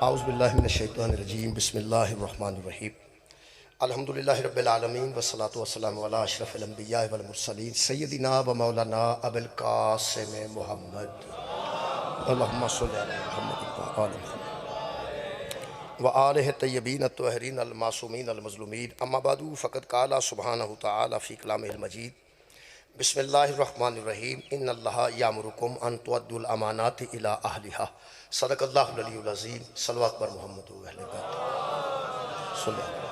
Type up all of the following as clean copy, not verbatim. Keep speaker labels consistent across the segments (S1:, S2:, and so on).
S1: اعوذ باللہ من الشیطان الرجیم بسم اللہ الرحمن الرحیم الحمدللہ رب العالمین والصلاة والسلام علی اشرف الانبیاء والمرسلین سیدنا و مولانا ابو القاسم محمد اللہم صلی علی محمد وآل محمد وآلہ الطیبین الطاہرین المعصومین المظلومین اما بعد فقد قال سبحانہ تعالی فی کلامہ المجید بسم اللہ الرحمن الرحیم ان اللہ یامرکم ان تؤدوا الامانات الی اہلہا صدق اللہ العلی العظیم صلوات بر محمد و اہل بیت صلی اللہ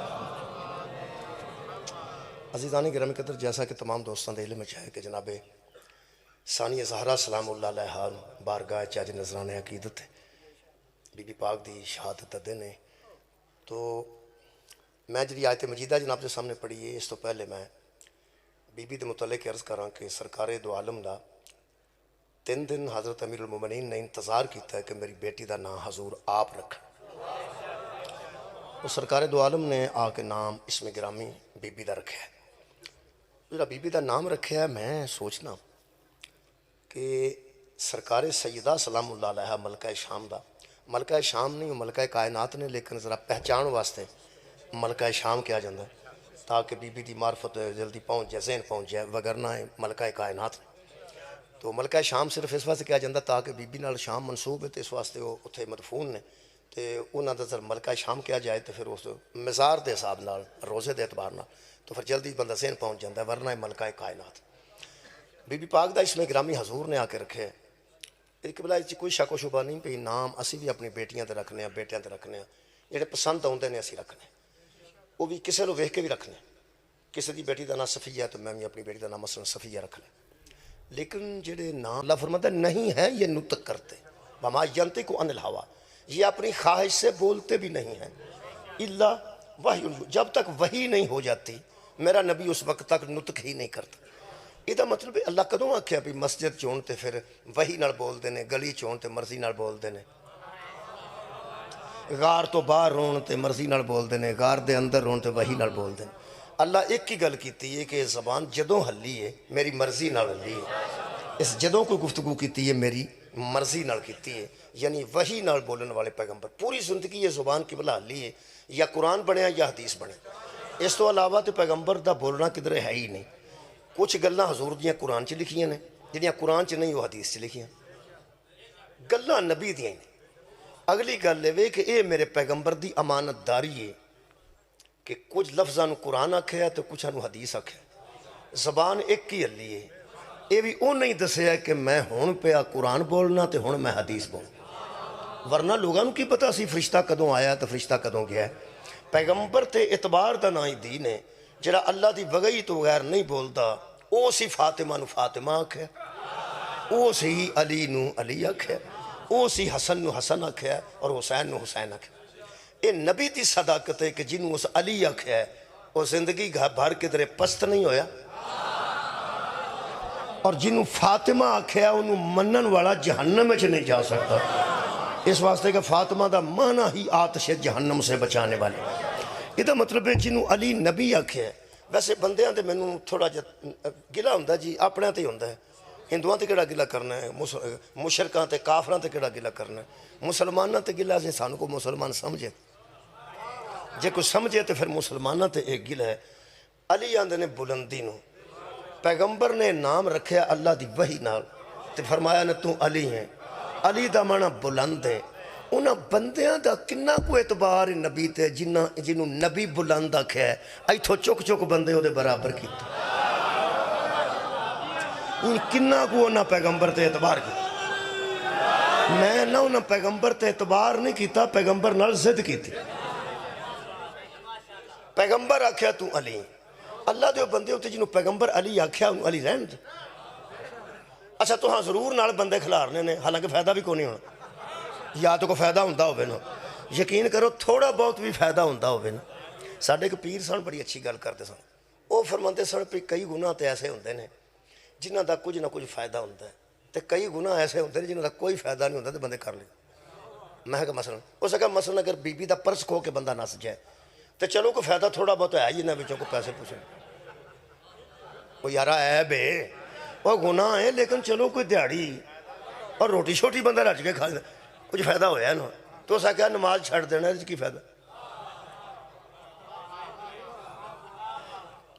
S1: عزیزان گرامی قدر، جیسا کہ تمام دوستان دے علم میں چاہے کہ جناب ثانیہ زہرا سلام اللہ علیہ بارگاہ چاج نظران عقیدت بی بی پاک دی شہادت دن ہے، تو میں جی آیت مجیدہ جناب کے سامنے پڑھی ہے، اس تو پہلے میں بی بی دے متعلق عرض کراں کہ سرکار دو عالم دا 3 دن حضرت امیر المومنین نے انتظار کیتا ہے کہ میری بیٹی دا نام حضور آپ رکھ، تو سرکار دو عالم نے آ کے نام اسم گرامی بی بی دا رکھا ہے۔ جب بی بی دا نام رکھا ہے، میں سوچنا کہ سرکار سیدہ سلام اللہ علیہ ملکہ شام دا، ملکہ شام نہیں ملکہ کائنات نے، لیکن ذرا پہچان واسطے ملکہ شام کیا جاندہ ہے تاکہ بی بی دی معرفت جلدی پہنچ جائے، ذہن پہنچ جائے، وگرنہ ملکہ کائنات نے۔ تو ملکہ شام صرف اس واسطے کیا جاندہ تاکہ بی بی نال شام منصوب ہے، تو اس واسطے وہ اتھے مدفون نے، تو انہاں دا ملکہ شام کیا جائے تو پھر اس مزار دے حساب نال، روزے دے اعتبار نال، تو پھر جلدی بندہ ذہن پہنچ جاندہ ہے، ورنہ ملکہ کائنات۔ بی بی پاک دا اسم گرامی حضور نے آ کے رکھے، ایک بلا اس کوئی شک و شبہ نہیں پہ نام اسی بھی اپنی بیٹیاں تے رکھنے ہیں، بیٹیاں تے رکھنے ہیں، جڑے پسند آؤندے نے اسی رکھنے، وہ بھی کسے لو ویکھ کے بھی رکھنے، کسی دی بیٹی دا نام صفیہ ہے تو میں بھی اپنی بیٹی دا نام مثلا صفیہ رکھ لیں، لیکن جڑے نام اللہ فرماتا ہے نہیں ہے یہ نطق کرتے، وما ینطق عن الہوا، یہ اپنی خواہش سے بولتے بھی نہیں ہیں، الا وحی، جب تک وحی نہیں ہو جاتی میرا نبی اس وقت تک نطق ہی نہیں کرتا۔ یہ دا مطلب ہے اللہ کدوں آکھیا بھی مسجد چون تے پھر وحی نال بول دینے، گلی چون تے مرضی نال بول دینے، غار تو باہر رون تے مرضی نال بول دینے، غار دے اندر رون تے وحی نال بول دینے۔ اللہ ایک ہی گل کیتی ہے کہ زبان جدوں ہلی ہے میری مرضی نال ہلی ہے، اس جدوں کوئی گفتگو کیتی ہے میری مرضی نال کیتی ہے، یعنی وحی نال بولن والے پیغمبر پوری زندگی یہ زبان کی بلا ہلی ہے، یا قرآن بنیا یا حدیث بنے، اس تو علاوہ تو پیغمبر دا بولنا کدھر ہے ہی نہیں۔ کچھ گلاں حضور دیاں قرآن چ لکھیاں نے، جنیاں قرآن چ نہیں وہ حدیث چ لکھیاں، گلاں نبی دیاں نے۔ اگلی گل ہے کہ اے میرے پیغمبر دی امانت داری ہے کہ کچھ لفظاں نو قرآن آکھیا تو کچھ نو حدیث آکھیا، زبان ایک ہی ہلی ہے، یہ بھی وہ نہیں دسیا کہ میں ہون پیا قرآن بولنا تے ہون میں حدیث بولنا، ورنہ لوگاں نو کی پتا سی فرشتہ کدوں آیا تو فرشتہ کدوں گیا ہے۔ پیغمبر تے اعتبار دا نائی دین ہے، جڑا اللہ دی وگئی تو بغیر نہیں بولتا، او سی فاطمہ نو فاطمہ آکھیا، او سی علی نو علی آکھیا، او سی حسن نو حسن آکھیا اور حسین نو حسین آکھیا۔ یہ نبی دی صداقت ہے کہ جنہوں اس علی آکھیا ہے وہ زندگی بھر کے درے پست نہیں ہویا، اور جنہوں فاطمہ آکھیا ہے انہوں منن والا جہنم میں نہیں جا سکتا، اس واسطے کہ فاطمہ دا معنی ہی آتش جہنم سے بچانے والے۔ یہ دا مطلب ہے جنہوں علی نبی آکھیا ہے۔ ویسے بندیاں دے میں تھوڑا جا گلہ ہوندہ جی اپنے تے ہوندہ ہے، ہندوان تے کیڑا گلہ کرنا ہے، مشرکان تے کافران تے کیڑا گلہ کرنا ہے، مسلمانہ تے گلہ سے سانوں کو مسلمان سمجھے، جے کوئی سمجھے تو پھر مسلمانہ تے ایک گل ہے۔ علی آندے نے بلندی نو، پیغمبر نے نام رکھیا اللہ دی وحی نال، تے فرمایا نے تو علی ہیں، علی دا معنی بلند ہے۔ انہاں بندیاں دا کنہ کو اعتبار نبی تے جنہوں نبی بلند آکھیا ہے، ایتھو چک چک بندے ہو دے برابر کیتے، ان کنہ کو انہاں پیغمبر تے اعتبار کیتا، میں نہ انہاں پیغمبر تے اعتبار نہیں کیتا، پیغمبر نال ضد کیتی۔ پیغمبر آکھیا تو علی، اللہ دے بندے ہوتے جنہوں پیغمبر علی آکھیا انہوں علی رہن دے۔ اچھا تو ہاں ضرور نال بندے کھلارنے نے، حالانکہ فائدہ بھی کوئی نہیں ہونا، یا تو کوئی فائدہ ہوندہ ہوئے نا، یقین کرو تھوڑا بہت بھی فائدہ ہوندہ ہوئے نا۔ ساڑھے کے پیر سن بڑی اچھی گل کرتے سن، وہ فرماتے سن پہ کئی گناہ تے ایسے ہوندے نے جنہ دا کچھ نہ کچھ فائدہ ہوندہ ہے، تے کئی گناہ ایسے ہوندے نے جنہ دا کوئی فائدہ نہیں ہوندہ تے بندے کر لیں۔ میں کہا مثلا اگر بی بی دا پرس کھو کے بندہ نس جائے تو چلو کوئی فائدہ تھوڑا بہت ہے ہی نہ بچوں کو پیسے پوچھیں، وہ یارہ عیب ہے، وہ گناہ ہے، لیکن چلو کوئی دیہڑی اور روٹی شوٹی بندہ رج کے کھا کچھ فائدہ ہویا ہے نا، تو اس آخیا نماز چھڑ دینا اس کی فائدہ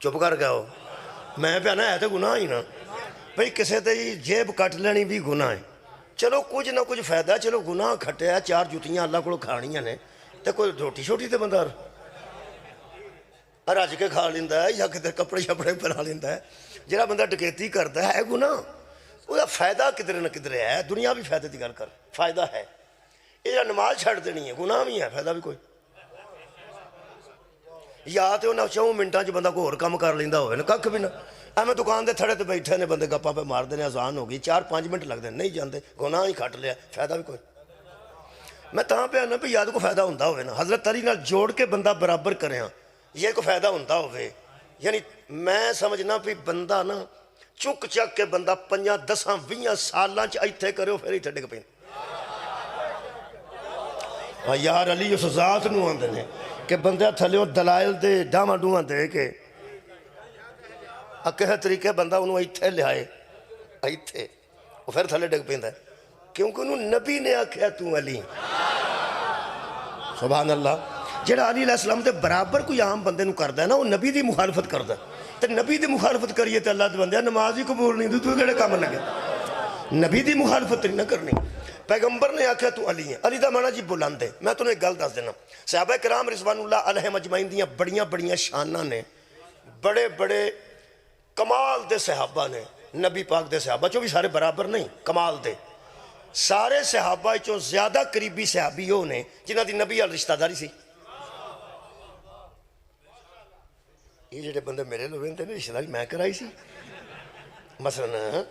S1: چپ کر گیا ہو میں پیا نا ہے تو گناہ ہی نا بھائی کسے تے جیب کٹ لینی بھی گناہ ہے چلو کچھ نہ کچھ فائدہ ہے چلو گناہ کھٹیا 4 جتیاں اللہ کو کھانیاں نے تو کوئی روٹی شوٹی تے بندہ رج کے کھا لینا ہے یا کدھر کپڑے شپڑے بنا لینا ہے جہاں بندہ ڈکیتی کرتا ہے گناہ وہ فائدہ کدھر نہ کدھر ہے دنیا بھی فائدے کی گل کر فائدہ ہے یہ نماز چھڑ دینی ہے گناہ بھی ہے فائدہ بھی کوئی یا تو انہیں 4 منٹاں بندہ کوئی اور کام کر لینا ہوئے نا کھ بھی نہ میں دکان دے تھڑے تے بیٹھے نے بندے گپاں پہ مار دینے آسان ہو گئی 4-5 منٹ لگ دیں نہیں جاندے گناہ ہی کھٹ لیا فائدہ بھی کوئی میں تاں پہ آنا بھی یاد کو فائدہ ہوندہ ہوئے نا حضرت علی نال جوڑ کے بندہ برابر کرے ہاں یہ کو فائدہ ہوندہ ہوئے یعنی میں سمجھنا بھی بندہ نا چک چک کے بندہ 5-10-20 سالاں ایتھے کرے ہو پھر ایتھے ڈگ پہ یار علی اس ذات نو آندے نے کہ بندہ تھلیوں دلائل دے ڈاما ڈوما دے کے اکہے طریقے بندہ انہوں ایتھے لے آئے ایتھے وہ پھر تھلے ڈگ پیندہ ہے کیونکہ انہوں نبی نے آکھیا تو علی سبحان اللہ جڑا علی علیہ السلام دے برابر کوئی عام بندے نو کردہ ہے نا وہ نبی دی مخالفت کردہ ہے تو نبی دی مخالفت کریے تو اللہ دے بندے نماز ہی قبول نہیں تو کہڑے کام لگے نبی دی مخالفت نہیں نہ کرنی پیغمبر نے آکھیا تو علی ہے علی دا معنی جی بلند ہے میں تو نے ایک گل دس دینا صحابہ کرام رضوان اللہ علیہ مجمعین دیاں بڑیاں بڑیاں شانہ نے بڑے بڑے کمال دے صحابہ نے نبی پاک دے صحابہ چو بھی سارے برابر نہیں کمال دے سارے صحابہ چو زیادہ قریبی صحابیوں نے جنہ دی نبی علیہ رشتہ داری سی یہ جڑے بندے میرے لوگ ہیں رشتہ داری میں کرائی سی مثلا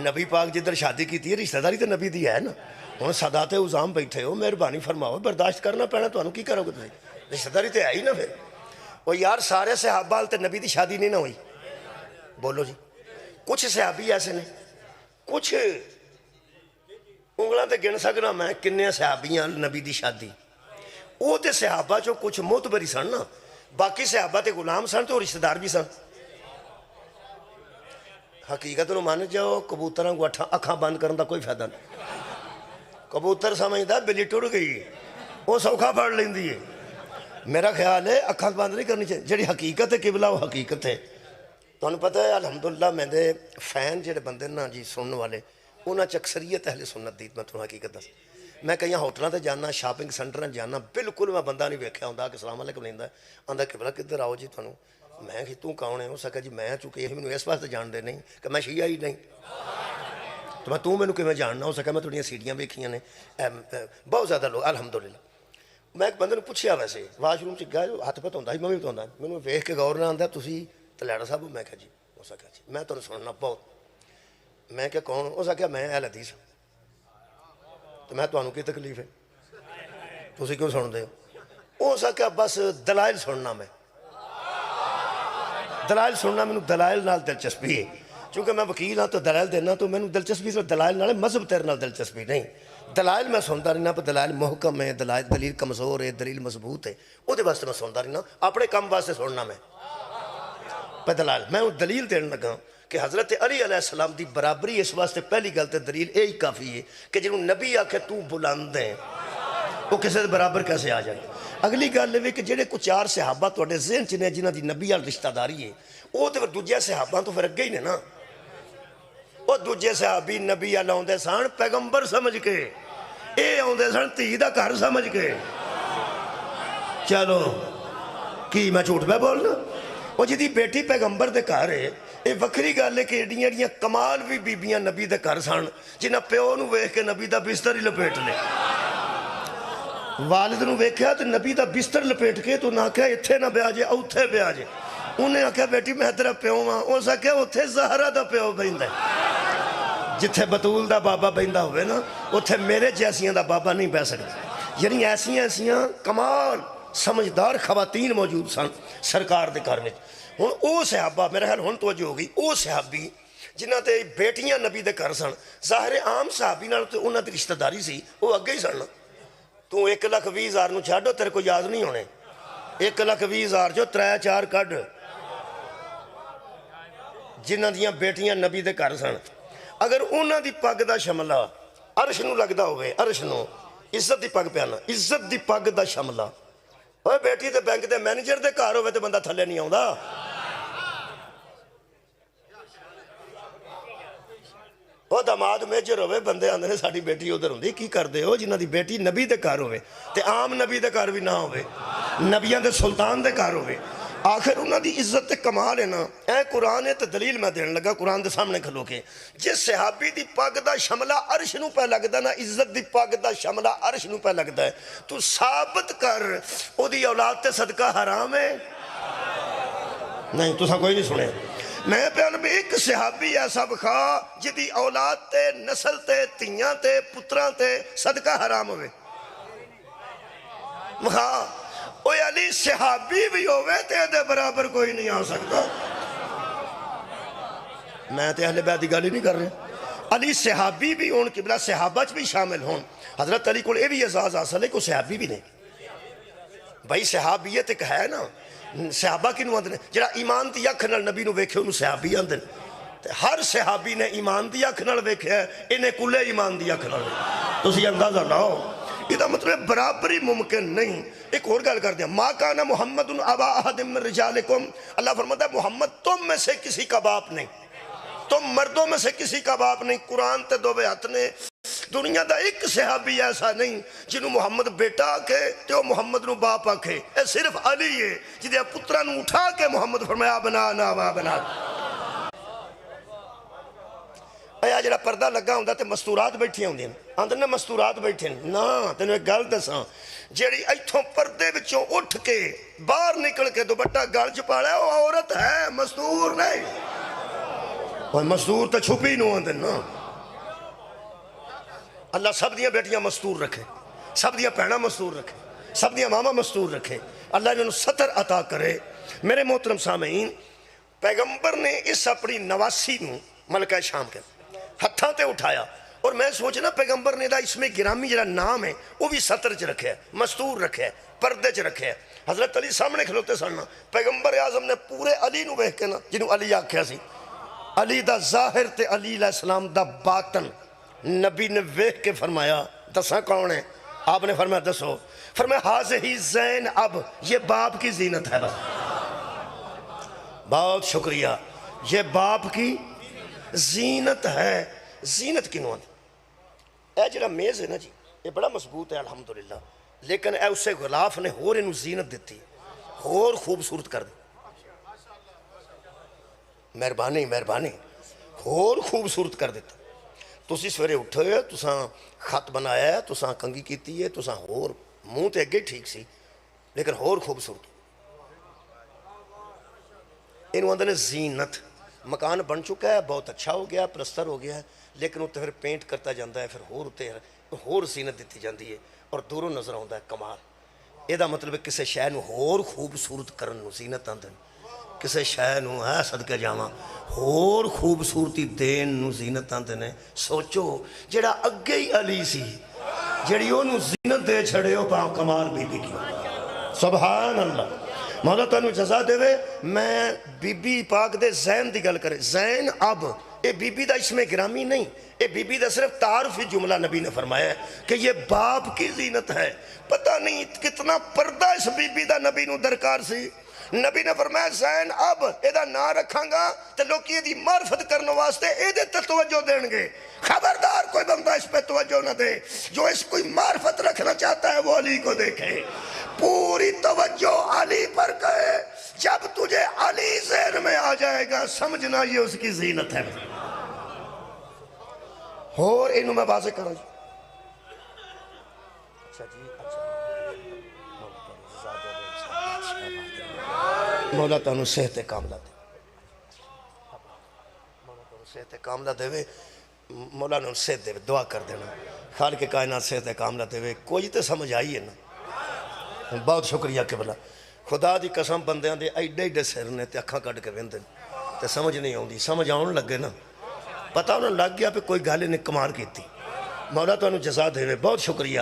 S1: نبی پاک جدھر شادی کی تھی رشتہ داری تو نبی دی ہے نا ہوں سادات عظام بیٹھے ہو مہربانی فرماؤ برداشت کرنا پینا تو کی کرو گے تھی رشتہ داری تو ہے ہی نا پھر وہ یار سارے صحابہ تے نبی دی شادی نہیں نہ ہوئی بولو جی کچھ صحابی ایسے نے کچھ انگلاں تے گن سکنا میں کنے صحابیاں نبی دی شادی وہ تے صحابہ چو کچھ معتبری سن نا باقی صحابہ تے غلام سن تو رشتہ دار بھی سن حقیقت نو مان جاؤ کبوتراں کو اکھاں بند کرن دا کوئی فائدہ نہیں کبوتر سمجھدا بلی ٹر گئی وہ سوکھا پڑ لیندی ہے میرا خیال ہے اکھاں بند نہیں کرنی چاہیے جڑی حقیقت ہے قبلہ وہ حقیقت ہے تو انہوں پتہ ہے الحمدللہ میں دے فین جڑے بندے نا جی سننے والے انہاں چ اکثریت اہل سنت دی میں تمہیں حقیقت دس میں کہیں ہوٹلاں تے جانا شاپنگ سینٹراں جانا بالکل میں بندہ نہیں ویکھیا ہوندا کہ السلام علیکم لیندا آندا قبلہ کدھر آؤ جی تانوں میں کہ تو کون ہے ہو سکا جی میں چونکہ یہ مینوں اس واسطے جان دے نہیں کہ میں شیعہ ہی نہیں تو مینوں کیویں جاننا ہو سکا میں تھوڑیاں سیڑیاں ویکھیاں نے بہت زیادہ لوگ الحمدللہ میں ایک بندے نے پوچھیا ویسے واش روم چ گیا ہاتھ پہ دھوندا میں بھی دھوندا مینوں ویکھ کے غور نہ آندا تسی تلیڑا صاحب میں کہا جی ہو سکا جی میں تانوں سننا بہت میں کہ کون ہو سکا میں اہل حدیث تو میں تانوں کی تکلیف ہے تسی کیوں سن دے ہو سکا بس دلائل سننا میں دلائل سننا میں دلائل نال دلچسپی ہے چونکہ میں وکیل ہاں تو دلائل دینا تو میں دلچسپی سے دلائل نال مذہب تیرے نال دلچسپی نہیں دلائل میں سنتا رہنا پر دلائل محکم ہے دلیل کمزور ہے دلیل مضبوط ہے وہ دے واسطے میں سنتا رہنا اپنے کام واسطے سننا میں پر دلائل میں دلیل دینے لگا کہ حضرت علی علیہ السلام دی برابری اس واسطے پہلی گل تے دلیل یہی کافی ہے کہ جنہوں نبی آکھے تو بلند ہیں وہ کسے دے برابر کیسے آ جائے اگلی گل ہے کہ جڑے کچھ 4 صحابہ تواڈے ذہن چ نے جنہاں دی نبی وال رشتہ داری ہے وہ تے دوجے صحابہ تو پھر اگے ہی نے نا وہ دوجے صحابی نبی وال آوندے سن پیغمبر سمجھ کے اے آوندے سن دھی دا گھر سمجھ کے چلو کی میں جھوٹ پہ بولنا وہ جدی بیٹی پیغمبر دے گھر ہے یہ وکری گل ہے کہ ایڈیاں ایڈیاں کمال بھی بیبیاں نبی دے گھر سن جنہاں پیو نو ویکھ کے نبی دا بستر ہی لپیٹ لے والد نو ویکھیا تو نبی دا بستر لپیٹ کے تو نہ کہا اتھے نہ بیا جے اوتھے بیا جے انہیں آکھیا بیٹی میں تیرا پیو ہاں اس آکھیا اوتھے زہرا دا پیو بہندا ہے جتھے بطول دا بابا بہندا ہوئے نا اوتھے میرے جیسیاں دا بابا نہیں بہ سکتا یعنی ایسیاں کمال سمجھدار خواتین موجود سن سرکار دے گھر وچ ہن او صحابہ میرا خیال ہن توجہ ہو گئی او صحابی جنہاں تے بیٹیاں نبی دے گھر سن ظاہر عام صحابی نال تے انہاں دی رشتہ داری سی وہ اگے ہی سن تو 1,20,000 نو چھاڑو تیرے کو یاد نہیں ہونے 1,20,000 جو 3-4 کڈ جنہاں دیاں بیٹیاں نبی دے گھر سن اگر انہاں دی پگ دا شملہ عرش نو لگدا ہوئے عرش نو عزت دی پگ پیانا عزت دی پگ دا شملہ اوے بیٹی تے بینک دے مینیجر دے گھر ہوئے تے بندہ تھلے نہیں آوندا وہ داماد میجر ہوئے بندے آندے نے ساڈی بیٹی ادھر ہوندی کی کردے ہو جنہاں دی بیٹی نبی دے گھر ہوئے تے عام نبی دے گھر بھی نہ ہوئے نبیاں دے سلطان دے گھر ہوئے آخر انہاں دی عزت تے کمال ہے نا اے قرآن تے دلیل میں دین لگا قرآن دے سامنے کھلو کے جس صحابی دی پگ دا شملہ عرش نو پہ لگدا نا عزت دی پگ دا شملہ عرش نو پہ لگدا ہے تو ثابت کر او دی اولاد تے صدقہ حرام ہے نہیں تساں کوئی نہیں سنے میں پیان بھی ایک صحابی ایسا بخا جدی اولاد تے نسل تے تیاں تے پتران تے صدقہ حرام ہوئے بخا اوہ علی صحابی بھی ہوئے تے دے برابر کوئی نہیں آ سکتا میں تے اہل بیت دی گالی نہیں کر رہے علی صحابی بھی ہون قبلہ صحابہ بھی شامل ہون حضرت علی کو یہ بھی اعزاز حاصل ہے کوئی صحابی بھی نہیں بھائی صحابیت ایک ہے نا صحابہ کی نو آندھنے جڑا ایمان دی اکھ نال نبی نو ویکھے انہوں صحابی آندھنے ہر صحابی نے ایمان دی اکھ نال ویکھے ہے انہیں کلے ایمان دی اکھ نال تو اسی اندازہ لاؤ یہ دا مطلب برابری ممکن نہیں ایک اور گل کر دیا ما کانا محمد ابا احد من رجالکم اللہ فرماتا ہے محمد تم میں سے کسی کا باپ نہیں تم مردوں میں سے کسی کا باپ نہیں قرآن تے دو بیعت نے دنیا دا ایک صحابی ایسا نہیں جنہوں محمد بیٹا آکھے تو محمد نو باپ آکھے اے صرف علی ہے جدے پتران اٹھا کے محمد فرمایا بنانا وا بنا اے جڑا پردہ لگا ہوندا تے مستورات بیٹھی ہوندی ہیں آندے نے مستورات بیٹھے نا تینوں ایک گل دساں جیڑی ایتھوں پردے وچوں اٹھ کے باہر نکل کے دوپٹہ گل چ پا لیا وہ عورت ہے مستور نہیں اوہ مستور تے چھپی نو آندے نا اللہ سب دیاں بیٹیاں مستور رکھے سب دیاں پہنا مستور رکھے سب دیاں ماما مستور رکھے اللہ انہوں ستر عطا کرے میرے محترم سامعین پیغمبر نے اس اپنی نواسی نو ملکہ شام کے ہتھاں تے اٹھایا اور میں سوچنا پیغمبر نے دا اس میں گرامی جڑا نام ہے وہ بھی ستر چ رکھے ہے مستور رکھے ہے پردے چ رکھے ہے حضرت علی سامنے کھلوتے سننا پیغمبر اعظم نے پورے علی نو ویکھ کے نا جنہوں علی آکھیا سی علی دا ظاہر تے علی علیہ السلام دا باطن نبی نے ویکھ کے فرمایا دساں کون ہے آپ نے فرمایا دسو فرمایا حاضہی زین اب یہ باپ کی زینت ہے بس بہت شکریہ یہ باپ کی زینت ہے زینت کی نوان اے جڑا میز ہے نا جی یہ بڑا مضبوط ہے الحمدللہ لیکن اے اسے غلاف نے ہور انہوں زینت دیتی ہور خوبصورت کر دی مہربانی مہربانی ہور خوبصورت کر دیتا تسی سویرے اٹھے تساں خط بنایا ہے تساں کنگی کیتی ہے تساں ہور منہ تے اگے ٹھیک سی لیکن ہور خوبصورت انہوں اندر نے زینت مکان بن چکا ہے بہت اچھا ہو گیا پلستر ہو گیا ہے لیکن وہ پھر پینٹ کرتا جاندہ ہے پھر ہور زینت دیتی جاندی ہے اور دوروں نظر آندہ ہے کمال یہ دا مطلب ہے کسے شے نو ہور خوبصورت کرن نو زینت آندن کسے شے نو ہے صدقہ جاواں ہور خوبصورتی دین نو زینت آندن ہے سوچو جڑا اگے ہی علی سی جڑی انہوں زینت دے چھڑے ہو پاں کمال بی بی کی سبحان اللہ مولا تو انہوں جزا دے وے میں بی بی پاک دے زین دی گل کرے زین اب اے بی بی دا اسم گرامی نہیں اے بی بی دا صرف تعارفی جملہ نبی نے فرمایا ہے کہ یہ باپ کی زینت ہے پتہ نہیں کتنا پردہ اس بی بی دا نبی نو درکار سی نبی نے فرمایا زین اب ایدہ نہ رکھاں گا تو لوگ یہ دی معرفت کرنے واسطے ایدے تے توجہ دیں گے خبردار کوئی بندہ اس پہ توجہ نہ دے جو اس کوئی معرفت رکھنا چاہتا ہے وہ علی کو دیکھے پوری توجہ علی پر کہے جب تجھے علی ذہن میں آ جائے گا سمجھنا یہ اس کی زینت ہے اور انہوں میں بازے کروں اچھا جی مولا تانوں صحت کاملہ دے مولا تانوں صحت کاملہ دے مولا نے صحت دے دعا کر دینا خالق کائنات صحت کاملہ دے کوئی تے سمجھ آئی ہے نا بہت شکریہ قبلہ خدا دی قسم بندیاں دے ایڈے ایڈے سر نے تے اکھاں کٹ کے ویندے تے سمجھ نہیں آوندی سمجھ آن لگے نا پتہ انہوں لگ گیا پہ کوئی گالے نے کمار کی تھی مولا تو انہوں جزا دے بہت شکریہ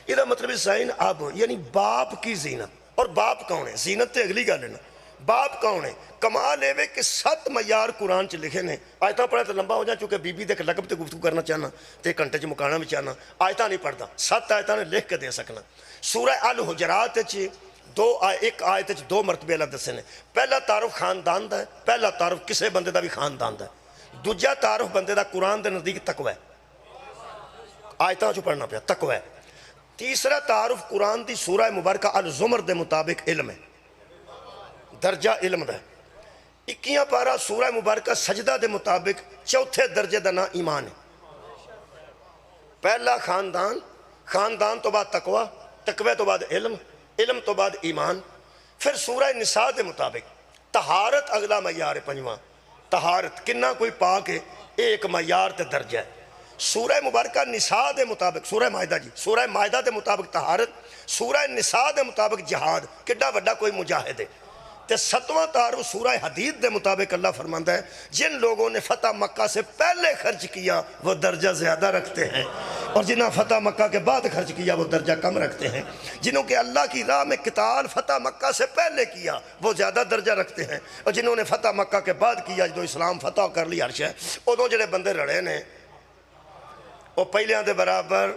S1: یہ دا مطلب زین اب یعنی باپ کی زینت اور باپ کون ہے زینت تے اگلی گالے نا باپ کون ہے؟ کمال یہ کہ 7 معیار قرآن چ لکھے نے. آیتاں پڑھا تو لمبا ہو جائے چونکہ بی بی دے لقب تے گفتگو کرنا چاہنا تے 1 گھنٹے چ مکانا بھی چاہنا. آیتاں نہیں پڑھتا, 7 آیتاں نے لکھ کے دے سکنا. سورہ الحجرات ایک آیت 2 مرتبے اللہ دسے نے. پہلا تعارف خاندان دا ہے, پہلا تعارف کسے بندے دا بھی خاندان دا ہے. دوجا تعارف بندے دا قرآن دے نزدیک تقوی ہے, آیتاں چ پڑھنا پیا تقوی ہے. تیسرا تعارف قرآن دی سورہ مبارکہ الزمر دے مطابق علم ہے, درجہ علم دا ہے. 21 پارہ سورہ مبارکہ سجدہ دے مطابق چوتھے درجے دا نا ایمان ہے. پہلا خاندان, خاندان تو بعد تقوی, تقوی تو بعد علم, علم تو بعد ایمان. پھر سورہ نساء دے مطابق طہارت اگلا معیار ہے. 5واں طہارت, کنہ کوئی پاک ہے, ایک معیار تے درجہ ہے. سورہ مبارکہ نساء دے مطابق, سورہ مائدہ سورہ مائدہ دے مطابق طہارت, سورہ نساء دے مطابق جہاد, کڈا وڈا کوئی مجاہد ہے. تے 7واں تعارف سورہ حدید دے مطابق اللہ فرماندا ہے جن لوگوں نے فتح مکہ سے پہلے خرچ کیا وہ درجہ زیادہ رکھتے ہیں, اور جنہوں فتح مکہ کے بعد خرچ کیا وہ درجہ کم رکھتے ہیں. جنہوں کے اللہ کی راہ میں قتال فتح مکہ سے پہلے کیا وہ زیادہ درجہ رکھتے ہیں, اور جنہوں نے فتح مکہ کے بعد کیا جو اسلام فتح کر لی عرش ہے, ادوں جڑے بندے رڑے نے وہ پہلیاں دے برابر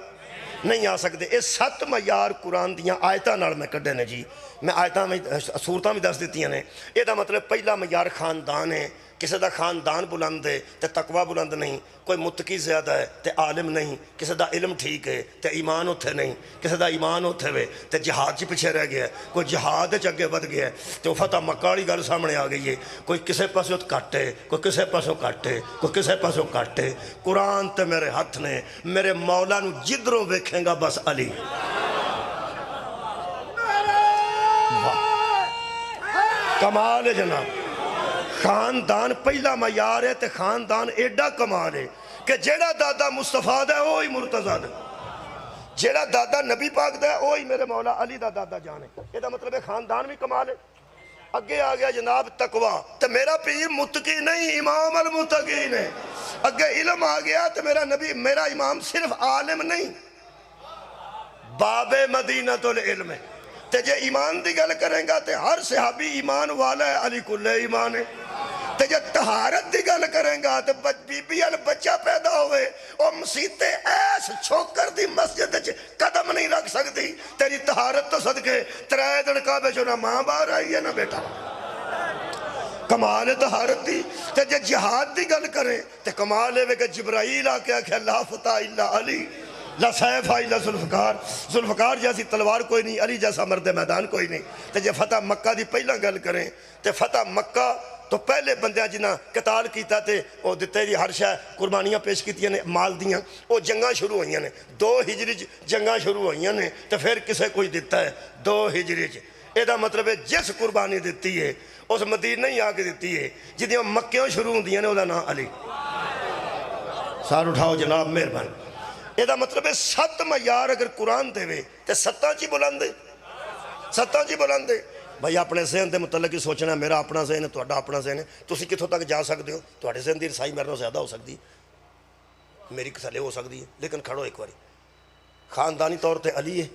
S1: نہیں آ سکتے. یہ 7 معیار قرآن دیاں آیتاں نال میں کڈے نے جی. میں آیتاں میں سورتاں بھی دس دیتی نے. یہ دا مطلب پہلا معیار خاندان ہے, کسی دا خاندان بلند ہے تے تقوی بلند نہیں, کوئی متقی زیادہ ہے تے عالم نہیں, کسی دا علم ٹھیک ہے تے ایمان اتھے نہیں, کسی دا ایمان اتھے وے تے جہاد چی پیچھے رہ گیا ہے, کوئی جہاد چ اگے ود گیا ہے تے وہ فتح مکہ والی گل سامنے آ گئی ہے. کوئی کسے پاسوں کٹ ہے, کوئی کسے پاسوں کٹ ہے, کوئی کسے پاسوں کٹ ہے. قرآن تے میرے ہاتھ نے, میرے مولا نو جدروں ویکھیں گا بس علی. کمال ہے جناب. خاندان پہلا معیار ہے تے خاندان ایڈا کمال ہے کہ جیڑا دادا مصطفیٰ دا ہے وہی مرتضیٰ دا, جیڑا دادا نبی پاک دا ہے وہی میرے مولا علی دا دادا جان ہے. یہ دا مطلب ہے خاندان بھی کمال ہے. اگے آ گیا جناب تقوی, تے میرا پیر متقی نہیں امام المتقین ہے. اگے علم آ گیا تے میرا نبی, میرا امام صرف عالم نہیں باب مدینۃ العلم ہے. تے جے ایمان دی گل کریں گا تے ہر صحابی ایمان والا ہے, علی کل ایمان ہے. تے جے طہارت دی گل کریں گا تے بی بی بچہ پیدا ہوئے اور مسیتے ایس چھوکر دی مسجد قدم نہیں رکھ سکتی, تیری طہارت تو صدقے 3 دن کعبے چوں نہ ماں باہر آئی ہے نہ بیٹا. کمال طہارت دی. تے جے جہاد دی گل کریں تے کمال ہے کہ جبرائیل آ کے آکھیا لا فتح الا علی, لا سیف الا ذوالفقار, ذوالفقار جیسی تلوار کوئی نہیں, علی جیسا مرد میدان کوئی نہیں. تے جے فتح مکہ دی پہلا گل کریں تے فتح مکہ تو پہلے بندیاں جنہ قتال کیتا تے وہ دیتے دی ہر شے قربانیاں پیش کیتیاں نے مال دیاں, وہ جنگاں شروع ہوئیاں نے. 2 ہجری جنگاں شروع ہوئیاں نے تے پھر کسے کوئی دیتا ہے 2 ہجری. یہ دا مطلب ہے جس قربانی دیتی ہے اس مدینہ ہی آ کے دیتی ہے جدیاں مکیوں شروع ہوندیاں نے, وہ دا نام علی. سار اٹھاؤ جناب مہربانی. یہ دا مطلب ہے 7 معیار اگر قرآن دے وے تے 7 چی بلند ہے, 7 چی بلند ہے. بھائی اپنے ذہن دے متعلق ہی سوچنا ہے, میرا اپنا ذہن ہے, تہاڈا اپنا ذہن ہے, تسی کتھوں تک جا سکتے ہو, تہاڈے ذہن دی رسائی میرے نال زیادہ ہو سکتی ہے, میری تھلے ہو سکتی ہے, لیکن کھڑو ایک باری. خاندانی طور تے علی ہے,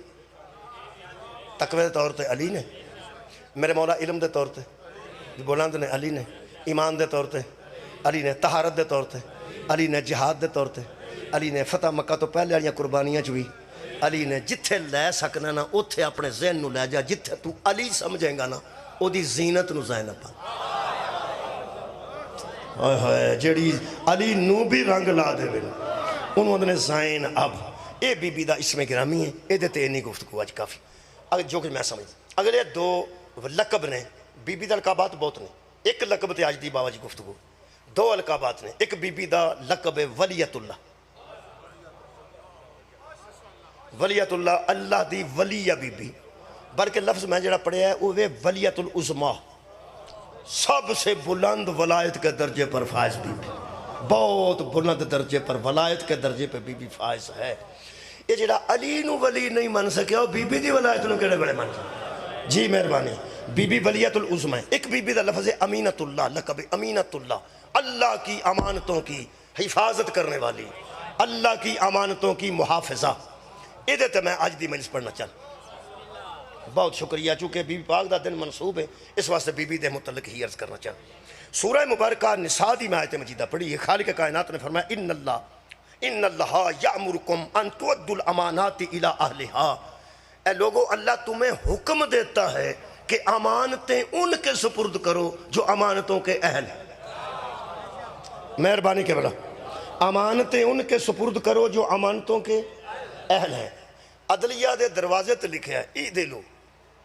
S1: تقوی دے طور تے علی نے, میرے مولا علم دے طور تے بلند نے علی نے, ایمان دے طور تے علی نے, طہارت دے طور تے علی نے, جہاد دے طور تے علی نے, فتح مکہ تو پہلے والیاں قربانیاں چوی علی نے. جتھے لے سکنا نا اتھے اپنے ذہن نو لے جا, جتھے تو علی سمجھیں گا نا او دی زینت نو ذہن پا. ہائے ہائے جیڑی علی نو بھی رنگ لا دے بنا انہوں نے زین. اب اے بی بی دا اسم گرامی ہے, اے دیتے نہیں گفتگو آج کافی. اگر جو کچھ میں سمجھ, اگر یہ 2 لقب نے, بی بی دا لقبات بہت نے, ایک لقب تے آج دی بابا جی گفتگو, 2 لقبات نے. ایک بی بی دا لقب ہے ولیت اللہ, ولیت اللہ, اللہ دی ولیہ بی بی, بلکہ لفظ میں جڑا پڑھیا ہے وہ ولیت العظمیٰ, سب سے بلند ولایت کے درجے پر فائز بی بی, بہت بلند درجے پر ولایت کے درجے پر بی بی فائز ہے. یہ جڑا علی نو ولی نہیں من سکیا وہ بی بی دی ولایت نو کیڑے بڑے من سکیا. جی مہربانی. بی بی ولیت العظمیٰ. ایک بی بی دا لفظ ہے امینت اللہ, لقب امینت اللہ, اللہ کی امانتوں کی حفاظت کرنے والی, اللہ کی امانتوں کی محافظہ. یہ دیتے میں آج دی مجلس پڑھنا چاہتا. بہت شکریہ، چونکہ بی بی پاک دا دن منصوب ہے، اس واسطے بی بی دے متعلق ہی عرض کرنا چاہتا ہوں۔ سورہ مبارکہ نساء دی میں آیت مجیدہ پڑھی ہے، خالق کائنات نے فرمایا ان اللہ یامرکم ان تؤدوا الامانات الی اہلہا، اے لوگو اللہ تمہیں حکم دیتا ہے کہ امانتیں ان کے سپرد کرو جو امانتوں کے اہل ہیں۔ مہربانی کے بلا، امانتیں ان کے سپرد کرو جو امانتوں کے اہل ہیں۔ عدلیہ دے دروازے تے لکھے ہے ای دے لو،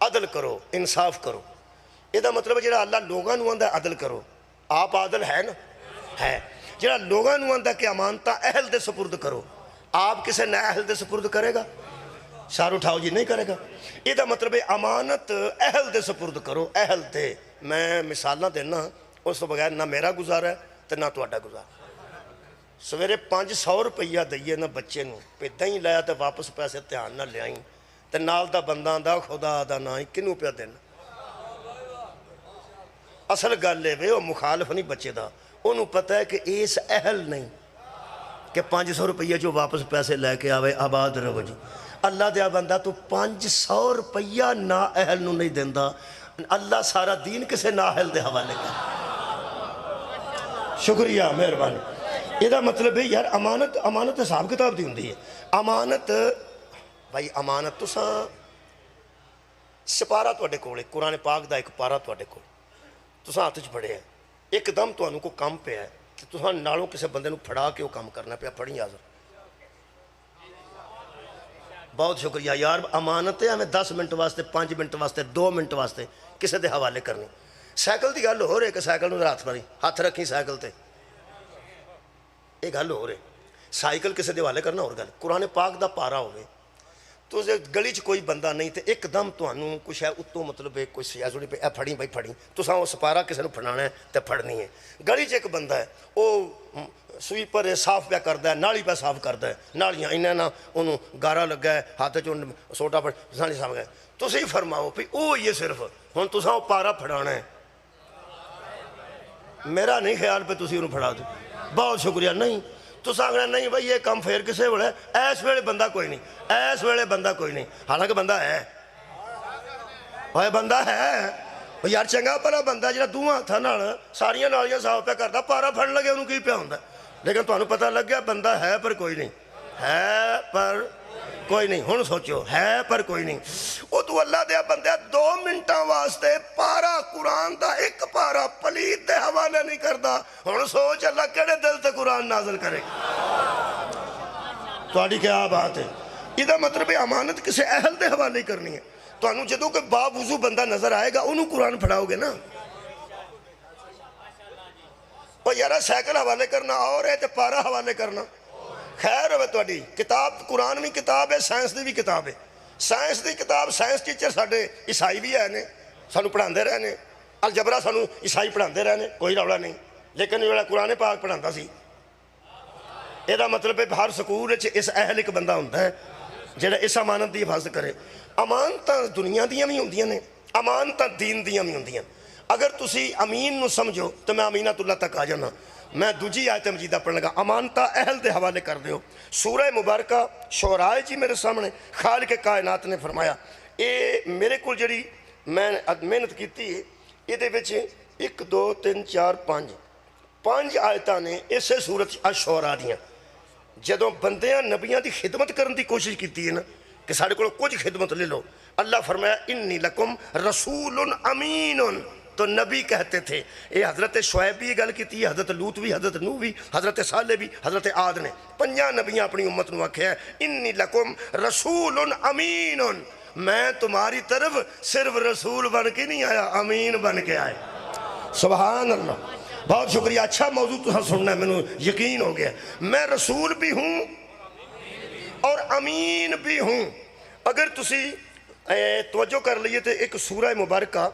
S1: عدل کرو، انصاف کرو۔ یہ دا مطلب ہے جڑا اللہ لوگاں نو آندا عدل کرو، آپ عادل ہے نا؟ ہے۔ جڑا لوگاں نو آندا کہ امانتاں اہل دے سپرد کرو، آپ کسے نہ اہل دے سپرد کرے گا؟ سار اٹھاؤ جی، نہیں کرے گا۔ یہ دا مطلب ہے امانت اہل دے سپرد کرو، اہل دے۔ میں مثالاں دینا، اس تو بغیر نہ میرا گزارا ہے تو نہ تہاڈا گزارا۔ سویرے 500 روپیہ دئیے نہ بچے نو، پہ دہیں لایا تو واپس پیسے دھیان نہ لے آئیں، تو نال دا بندہ آندا خدا دا نہ کنوں پہ دینا۔ اصل گل لے وے وہ مخالف نہیں بچے دا، انہوں پتہ ہے کہ اس اہل نہیں کہ 500 روپیہ جو واپس پیسے لے کے آوے آباد رہو جی۔ اللہ دیا بندہ تو 500 روپیہ نا اہل نو نہیں دیندہ، اللہ سارا دین کسے نا اہل دے حوالے کا۔ شکریہ، مہربانی۔ یہ دا مطلب ہے یار امانت حساب کتاب دی ہوندی ہے۔ امانت بھائی، امانت تو سپارہ تواڈے کول ہے، قرآن پاک دا ایک پارہ تواڈے کول، تساں ہاتھ وچ پڑھے ہے، ایک دم تانوں کو کم پیا ہے کہ تساں نالوں کسے بندے نو پھڑا کے وہ کام کرنا پیا، پڑھی حاضر۔ بہت شکریہ یار، امانت ہے ہمیں 10 منٹ واسطے، 5 منٹ واسطے، 2 منٹ واسطے کسے دے حوالے کرنی۔ سائیکل دی گل ہو رہے کہ سائیکل نو ہاتھ ماری، ہاتھ رکھی سائیکل تے، ایک گل ہو رہے سائیکل کسے دے حوالے کرنا اور گل۔ قرآن پاک دا پارا ہوئے تو گلی چ کوئی بندہ نہیں تے ایک دم تانوں کچھ ہے اتوں مطلب ہے کوئی سیاضوڑی پہ اے پھڑی بھائی پھڑی، تساں وہ سپارہ کسے نو پھڑانا ہے تے پھڑنی ہے۔ گلی چ ایک بندہ ہے وہ سویپر صاف پہ کردا ہے، نالی پہ صاف کردا ہے، نالیاں انہیں نہ انہوں گارا لگا ہے، ہاتھ چ سوٹا پڑ نالی صاف گئے، تسی فرماؤ بھی او یہ صرف ہن تساں وہ پارا پھڑانا ہے، میرا نہیں خیال پہ تسی انہوں پھڑا دو۔ بہت شکریہ، نہیں تساں آگنا نہیں بھائی یہ کام پھر کسے ویلے ایس ویلے بندہ کوئی نہیں، ایس ویلے بندہ کوئی نہیں، حالانکہ بندہ ہے، بھائی بندہ ہے یار، چنگا بھلا بندہ جڑا دوواں ہتھاں نال ساریاں نالیاں صاف پہ کردا، پارا پھڑن لگے انہوں کی پیا ہوندا، لیکن تانوں پتہ لگ گیا بندہ ہے پر کوئی نہیں، ہے پر کوئی نہیں۔ ہن سوچو، ہے پر کوئی نہیں، وہ تو اللہ دیا بندہ 2 منٹاں واسطے پارا قرآن دا ایک پارا پلیت دے حوالے نہیں کردا، ہن سوچ اللہ کیڑے دل تے قرآن نازل کرے گا۔ تہاڈی کیا بات ہے؟ یہ مطلب ہے امانت کسے اہل دے حوالے کرنی ہے۔ تانوں جدوں کہ باوضو بندہ نظر آئے گا انہوں قرآن پڑھاؤ گے نا۔ اور یارہ سائیکل حوالے کرنا اور ہے تے پارا حوالے کرنا خیر ہوئے تہاڈی۔ کتاب قرآن بھی کتاب ہے، سائنس دی بھی کتاب ہے۔ سائنس دی کتاب سائنس ٹیچر ساڈے عیسائی بھی ہے نے، سانوں پڑھاندے رہنے، الجبرا سانوں عیسائی پڑھاندے رہنے، کوئی رولا نہیں، لیکن جڑا قرآن پاک پڑھاندا سی، یہ دا مطلب ہے ہر سکول اس اہل ایک بندہ ہوتا ہے جڑا اس امانت دی حفاظت کرے۔ امانتاں دنیا دیاں بھی ہوندیاں نے، امانتاں دین دیاں بھی ہوندیاں۔ اگر تسی امین نو سمجھو تو میں امینت اللہ تک آ جانا۔ میں دوجی آیت مجیدہ پڑھنے لگا، امانتاں اہل دے حوالے کر دیو۔ سورہ مبارکہ شعراء جی میرے سامنے خالق کائنات نے فرمایا، اے میرے کو جڑی میں محنت کیتی ہے یہ دے وچ 1 2 3 4 5 آیتاں نے اسے سورت الشعراء دیاں۔ جدوں بندیاں نبیاں دی خدمت کرن دی کوشش کیتی ہے نا کہ ساڑھے کو کچھ خدمت لے لو، اللہ فرمایا انی لکم رسول امین، تو نبی کہتے تھے۔ یہ حضرت شعیب بھی گل کیتی ہے، حضرت لوط بھی، حضرت نوح بھی، حضرت صالح بھی، حضرت عاد نے، 5 نبیاں اپنی امت نو آکھیا ہے انی لکم رسول امین، میں تمہاری طرف صرف رسول بن کے نہیں آیا، امین بن کے آئے۔ سبحان اللہ، بہت شکریہ، اچھا موضوع تو سننا ہے، میں یقین ہو گیا، میں رسول بھی ہوں اور امین بھی ہوں۔ اگر تسی توجہ کر لیے تو ایک سورہ مبارکہ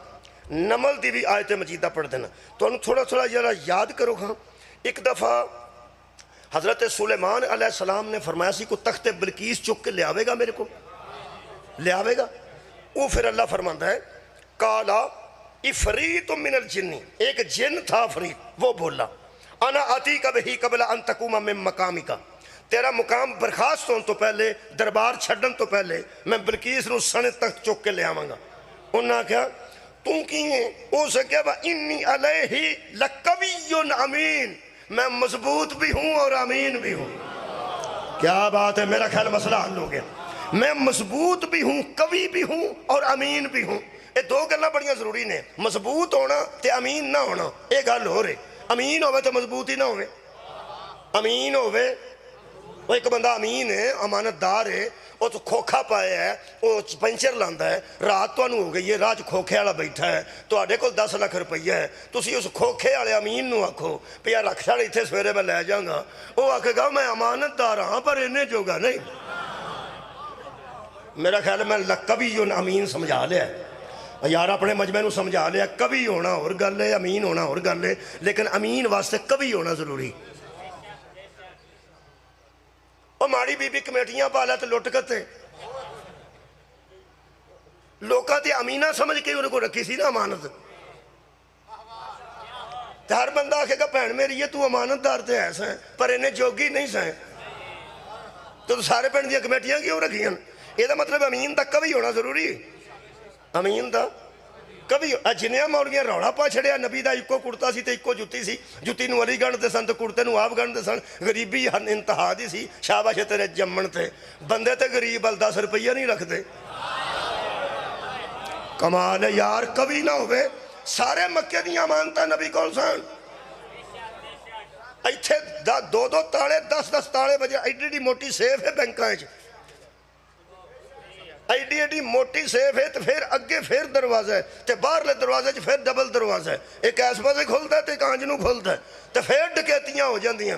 S1: نمل دی بھی آیت مجیدہ پڑھ دینا، تو انہوں تھوڑا تھوڑا ذرا یاد کرو۔ ہاں ایک دفعہ حضرت سلیمان علیہ السلام نے فرمایا سی کو تخت بلقیس چک کے لے آوے گا، میرے کو لے آوے گا۔ وہ پھر اللہ فرماتا ہے کالا افریت من الجن، ایک جن تھا افریت، وہ بولا انا آتی کا بہی قبل ان تقوم من مقامک، تیرا مقام برخاست ہونے تو پہلے، دربار چھڈن تو پہلے میں بلقیس نو سنے تخت چک کے لے آواں گا۔ انہاں کہا تو کی ہے؟ اس کہا انی علیہ لقوی امین، میں مضبوط بھی ہوں اور امین بھی ہوں۔ کیا بات ہے، میرا خیال مسئلہ حل ہو گیا۔ میں مضبوط بھی ہوں، قوی بھی ہوں اور امین بھی ہوں۔ یہ دو گلاں بڑیاں ضروری نے، مضبوط ہونا تے امین نہ ہونا۔ یہ گل ہو رہی، امین ہوئے تو مضبوط ہی نہ ہوئے۔ امین ہوئے، وہ ایک بندہ امین ہے، امانت دار ہے، وہ تو کھوکھا پایا ہے، وہ پنچر لاندا ہے، رات تو ہو گئی ہے، راج کھوکھے والا بیٹھا ہے، تو آڈے کو 10 لاکھ روپیہ ہے، تو اسی اس کھوکھے والے امین نو آکھو پیا رکھ چھاڑ اتھے سویرے میں لے جاؤں گا، وہ آکھے گا میں امانت دار ہاں پر انہیں جوگا نہیں۔ میرا خیال ہے میں لقبی امین سمجھا لیا ہے، یار اپنے مجمع نو سمجھا لیا، کبھی ہونا اور گل ہے، امین ہونا اور گل ہے، لیکن امین واسطے کبھی ہونا ضروری۔ وہ ماڑی بی بی کمیٹیاں پالا تو لٹ کرتے لوکاں تے امینہ سمجھ کے انہوں کو رکھی سی نا امانت۔ ہر بندہ آکھے گا بہن میری ہے تو امانت دار تے ایسا ہے پر انہیں جوگی نہیں سائیں، تو سارے پہن دیا کمیٹیاں کیوں رکھی ہیں؟ یہ دا مطلب امین دا کبھی ہونا ضروری ہے۔ امین دا کبھی جنیاں موڑیاں روڑا پا چھڑیا، نبی دا ایکو کرتا سی تے ایکو جتی سی، جتی نو علی گن دے سن تے کرتے نو آپ گن دے سن، غریبی انتہا دی سی، شاباش تیرے جمن تے بندے تے غریب ال 10 روپیہ نہیں رکھ دے۔ کمال ہے یار، کبھی نہ ہوئے، سارے مکے دیاں مانتا نبی کول سن، ایتھے دو تالے 10 تالے بجے، ایڈی موٹی سیف ہے بینکاں چ، ایڈی موٹی سیف ہے، تو پھر اگے پھر دروازہ ہے، تو باہر لے دروازے چ پھر ڈبل دروازہ ہے، ایک ایس پاسے کھلتا ہے تو ایک آنج نو کھلتا ہے، تو پھر ڈکیتیاں ہو جاندیاں۔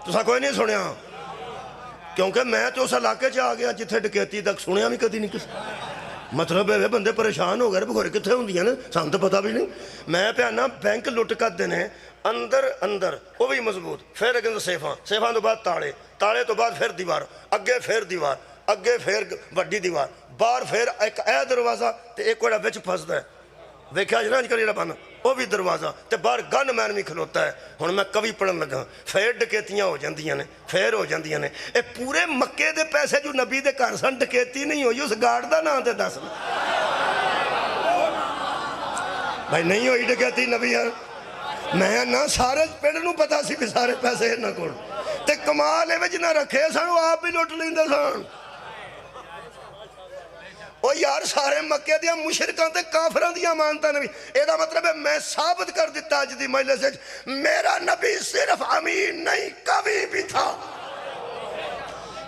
S1: تو سا کوئی نہیں سنیا، کیونکہ میں تو اس علاقے چ آ گیا جتھے ڈکیتی تک سنیا بھی کدی نہیں کسی، مطلب ہے بندے پریشان ہو گئے بخورے کتھے ہوندیاں نے، سان تو پتہ بھی نہیں۔ میں پیانا بینک لٹ کر دینے اندر وہ بھی مضبوط، پھر اگر سیفاں تو بعد تالے تو بعد پھر دیوار، اگے پھر دیوار، اگے پھر بڑی دیوار، باہر پھر ایک اے دروازہ تے ایک وڑا وچ پھسدا ہے، ویکھیا جی نا اج کل جڑا بن وہ بھی دروازہ تے باہر گن مین بھی کھلوتا ہے۔ ہن میں کبھی پڑھن لگا، پھر ڈکیتیاں ہو جاندیاں نے، پھر ہو جاندیاں نے، اے پورے مکے دے پیسے جو نبی دے گھر سن ڈکیتی نہیں ہوئی، اس گارڈ دا نام تے دس بھائی نہیں ہوئی ڈکیتی نبی ہے، میں نہ سارے پنڈ نو پتا سی کہ سارے پیسے نہ کول تے کمال وچ نہ رکھے سن، وہ آپ بھی لٹ لیندے سن۔ وہ یار سارے مکے دیا مشرکاں تے کافراں دیا مانتا نبی، اے دا مطلب ہے میں ثابت کر دیتا اج دی مجلس وچ میرا نبی صرف امین نہیں کبھی بھی تھا،